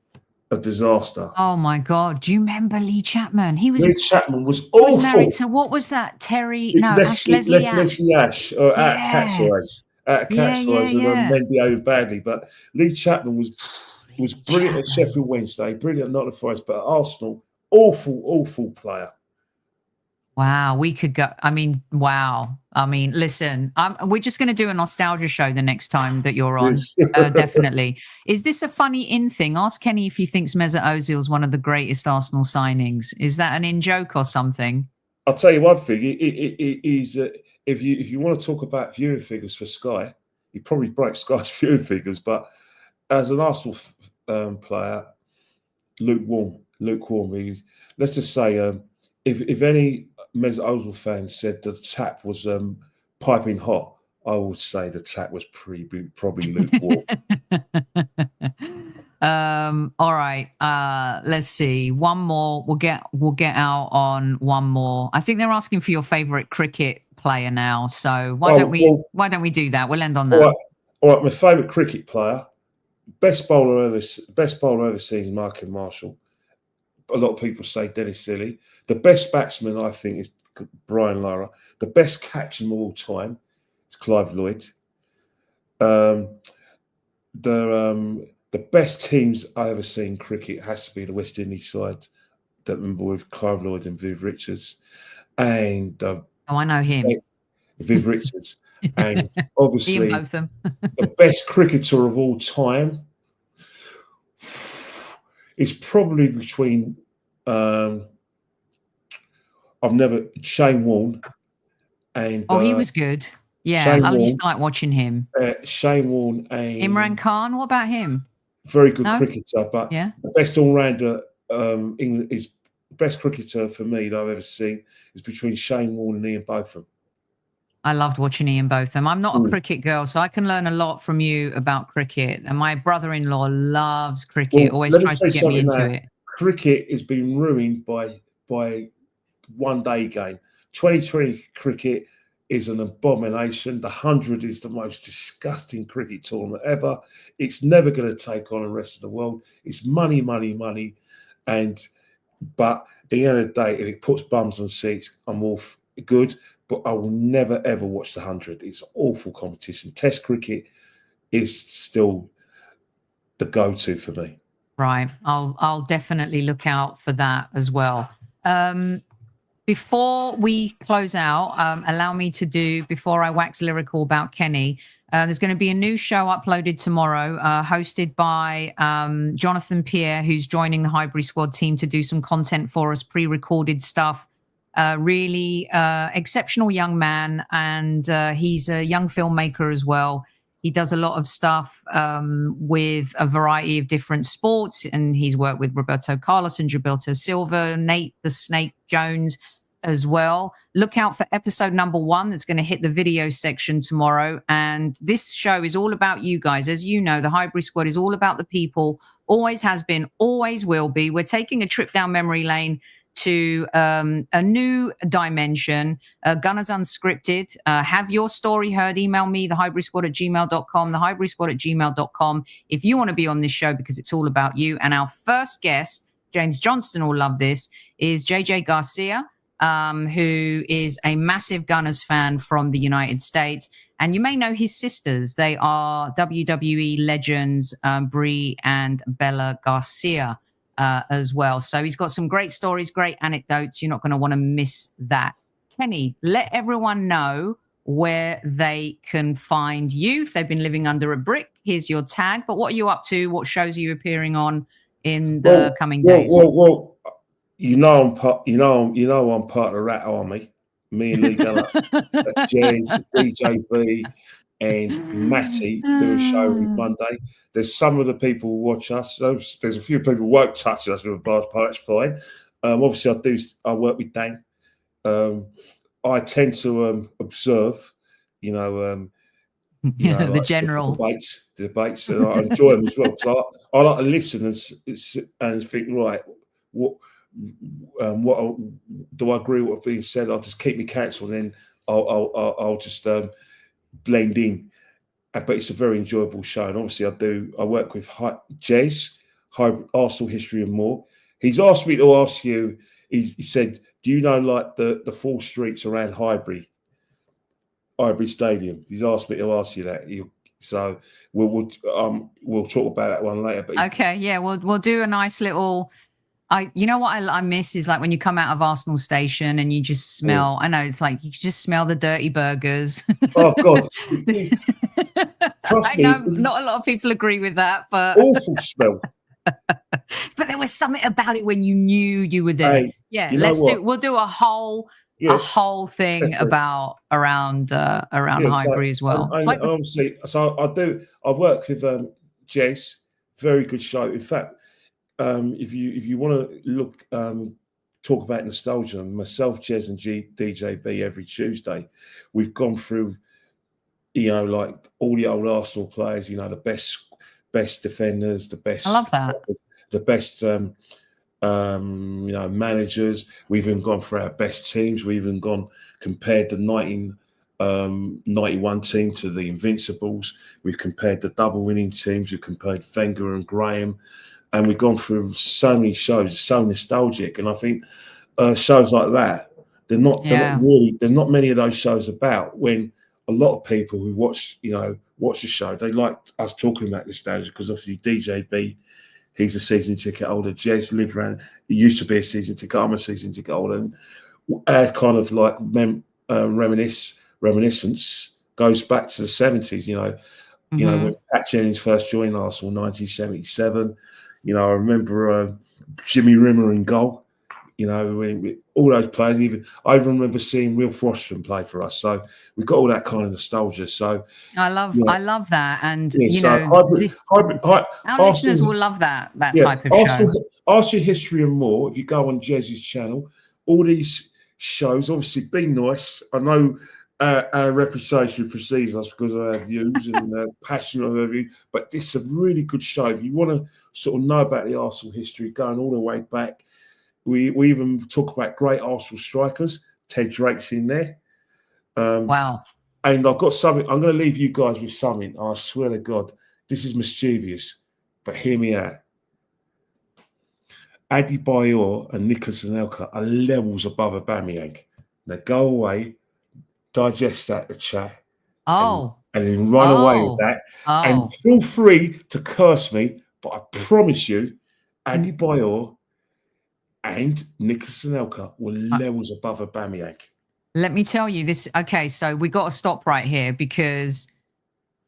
a disaster. Oh my God! Do you remember Lee Chapman? Lee Chapman was awful. He was married to, what was that? Leslie Ash. Or at Cat's Eyes. At Cat's Eyes, and Mendy badly. But Lee Chapman was brilliant at Sheffield Wednesday, brilliant at Nottingham Forest, but at Arsenal, awful player. Wow, we could go. I mean, wow. I mean, listen, we're just going to do a nostalgia show the next time that you're on. Definitely. Is this a funny in thing? Ask Kenny if he thinks Mesut Ozil is one of the greatest Arsenal signings. Is that an in joke or something? I'll tell you one thing. If you want to talk about viewing figures for Sky, he probably broke Sky's viewing figures. But as an Arsenal player, lukewarm. Let's just say, if any Mesut Ozil fans said the tap was piping hot, I would say the tap was probably lukewarm. All right. Let's see. One more. We'll get out on one more. I think they're asking for your favorite cricket player now. So why don't we do that? We'll end on that. All right. My favorite cricket player, best bowler ever seen, Michael Marshall. A lot of people say Dennis Lillee. The best batsman, I think, is Brian Lara. The best captain of all time is Clive Lloyd. The best teams I ever seen cricket has to be the West Indies side. That remember with Clive Lloyd and Viv Richards, and I know him, Viv Richards, and obviously the best cricketer of all time is probably between. Shane Warne and he was good. Yeah, I used to like watching him. Shane Warne and Imran Khan. What about him? Very good cricketer, but the best all-rounder, is best cricketer for me that I've ever seen is between Shane Warne and Ian Botham. I loved watching Ian Botham. I'm not a cricket girl, so I can learn a lot from you about cricket. And my brother-in-law loves cricket, always tries to get me into it. Cricket has been ruined by one-day game. 2020 cricket is an abomination. The 100 is the most disgusting cricket tournament ever. It's never going to take on the rest of the world. It's money. But at the end of the day, if it puts bums on seats, I'm all good. But I will never, ever watch the 100. It's an awful competition. Test cricket is still the go-to for me. Right. I'll definitely look out for that as well. Before we close out, allow me to do, before I wax lyrical about Kenny, there's going to be a new show uploaded tomorrow, hosted by Jonathan Pierre, who's joining the Highbury Squad team to do some content for us, pre-recorded stuff. Really exceptional young man, and he's a young filmmaker as well. He does a lot of stuff with a variety of different sports, and he's worked with Roberto Carlos and Gilberto Silva, Nate the Snake Jones as well. Look out for episode number 1 that's going to hit the video section tomorrow. And this show is all about you guys. As you know, the Highbury Squad is all about the people, always has been, always will be. We're taking a trip down memory lane to a new dimension. Gunners Unscripted. Have your story heard. Email me, thehighburysquad@gmail.com, thehighburysquad@gmail.com, if you want to be on this show, because it's all about you. And our first guest, James Johnston will love this, is JJ Garcia, who is a massive Gunners fan from the United States. And you may know his sisters. They are WWE legends, Brie and Bella Garcia as well. So he's got some great stories, great anecdotes. You're not going to want to miss that. Kenny, let everyone know where they can find you. If they've been living under a brick, here's your tag. But what are you up to? What shows are you appearing on in the coming days? Well, I'm part of the Rat Army. Me and Lee Gunner, Jez, DJB, and Matty do a show on Monday. There's some of the people who watch us. There's a few people who won't touch us with a bars part. That's fine. Obviously, I work with Dan. I tend to observe, the general debates, and I enjoy them as well. So I like to listen and think, right, what do I agree with what's being said? I'll just keep me counsel, and then I'll just blend in. But it's a very enjoyable show, and obviously I work with Jez, Arsenal history and more. He's asked me to ask you. He said, "Do you know like the 4 streets around Highbury Stadium?" He's asked me to ask you that. So we'll talk about that one later. But okay, yeah, we'll do a nice little. You know what I miss is like when you come out of Arsenal Station and you just smell. I know it's like you just smell the dirty burgers. Oh God! I know not a lot of people agree with that, but awful smell. But there was something about it when you knew you were there. Hey, we'll do a whole thing about around Highbury as well. Obviously, I work with Jez. Very good show. In fact. If you want to talk about nostalgia, myself, Jez, and DJB every Tuesday, we've gone through, like all the old Arsenal players, the best defenders, the best. I love that. The best, managers. We've even gone for our best teams. We've even compared the 1991 team to the Invincibles. We've compared the double winning teams. We've compared Wenger and Graham. And we've gone through so many shows, it's so nostalgic. And I think shows like that, there's not many of those shows about, when a lot of people who watch the show, they like us talking about nostalgia, because obviously DJB, he's a season ticket holder. Jez lived around, he used to be a season ticket, I'm a season ticket holder. And our kind of like reminiscence goes back to the 70s, when Pat Jennings first joined Arsenal in 1977. I remember Jimmy Rimmer in goal. All those players. I even remember seeing Will Froston play for us. So we've got all that kind of nostalgia. So I love that, and our listeners will love that type of show. Arsenal history and more. If you go on Jez's channel, all these shows. Obviously, be nice. I know. Our reputation precedes us because of our views and passion of our view. But it's a really good show. If you want to sort of know about the Arsenal history going all the way back, we even talk about great Arsenal strikers. Ted Drake's in there. Wow. And I've got something. I'm going to leave you guys with something. I swear to God, this is mischievous, but hear me out. Adebayor and Nicolas Anelka are levels above Aubameyang. Now go away. Digest that, the chat, and then run away with that. And feel free to curse me, but I promise you, Adebayor and Nicolas Anelka were levels above Aubameyang. Let me tell you this. Okay, so we got to stop right here, because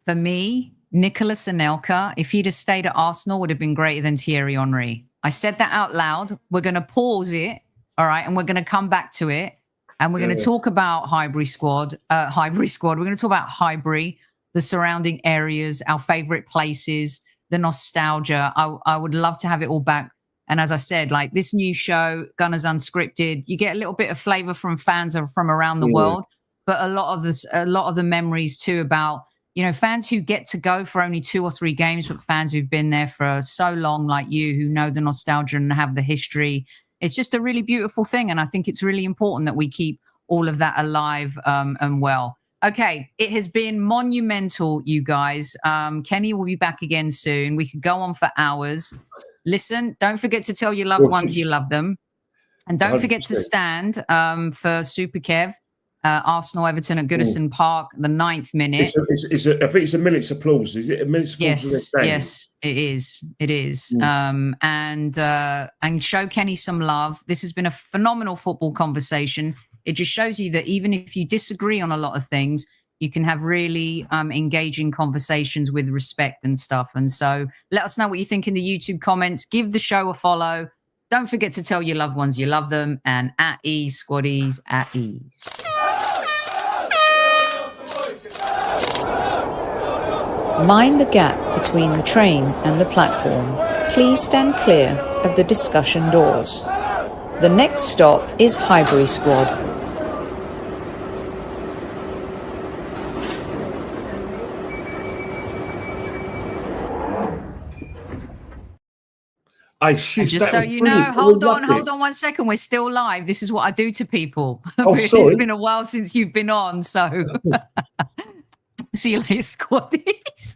for me, Nicolas Anelka, if he'd have stayed at Arsenal, would have been greater than Thierry Henry. I said that out loud. We're going to pause it, all right, and we're going to come back to it. And we're going to talk about Highbury Squad. We're going to talk about Highbury, the surrounding areas, our favorite places, the nostalgia. I would love to have it all back. And as I said, like this new show, Gunners Unscripted, you get a little bit of flavor from fans from around the world, but a lot of the memories too about, you know, fans who get to go for only 2 or 3 games, but fans who've been there for so long, like you, who know the nostalgia and have the history. It's just a really beautiful thing. And I think it's really important that we keep all of that alive and well. Okay, it has been monumental, you guys. Kenny will be back again soon. We could go on for hours. Listen, don't forget to tell your loved ones you love them. And don't 100%. Forget to stand for Super Kev. Arsenal Everton at Goodison Park, the 9th minute. I think it's a minute's applause. Is it a minute's applause? Yes, it is. It is. And show Kenny some love. This has been a phenomenal football conversation. It just shows you that even if you disagree on a lot of things, you can have really engaging conversations with respect and stuff. And so let us know what you think in the YouTube comments. Give the show a follow. Don't forget to tell your loved ones you love them. And at ease, squaddies, at ease. Mind the gap between the train and the platform. Please stand clear of the discussion doors. The next stop is Highbury Squad. Just so you know, hold on 1 second. We're still live. This is what I do to people. Oh, sorry. It's been a while since you've been on, so see you later, squaddies.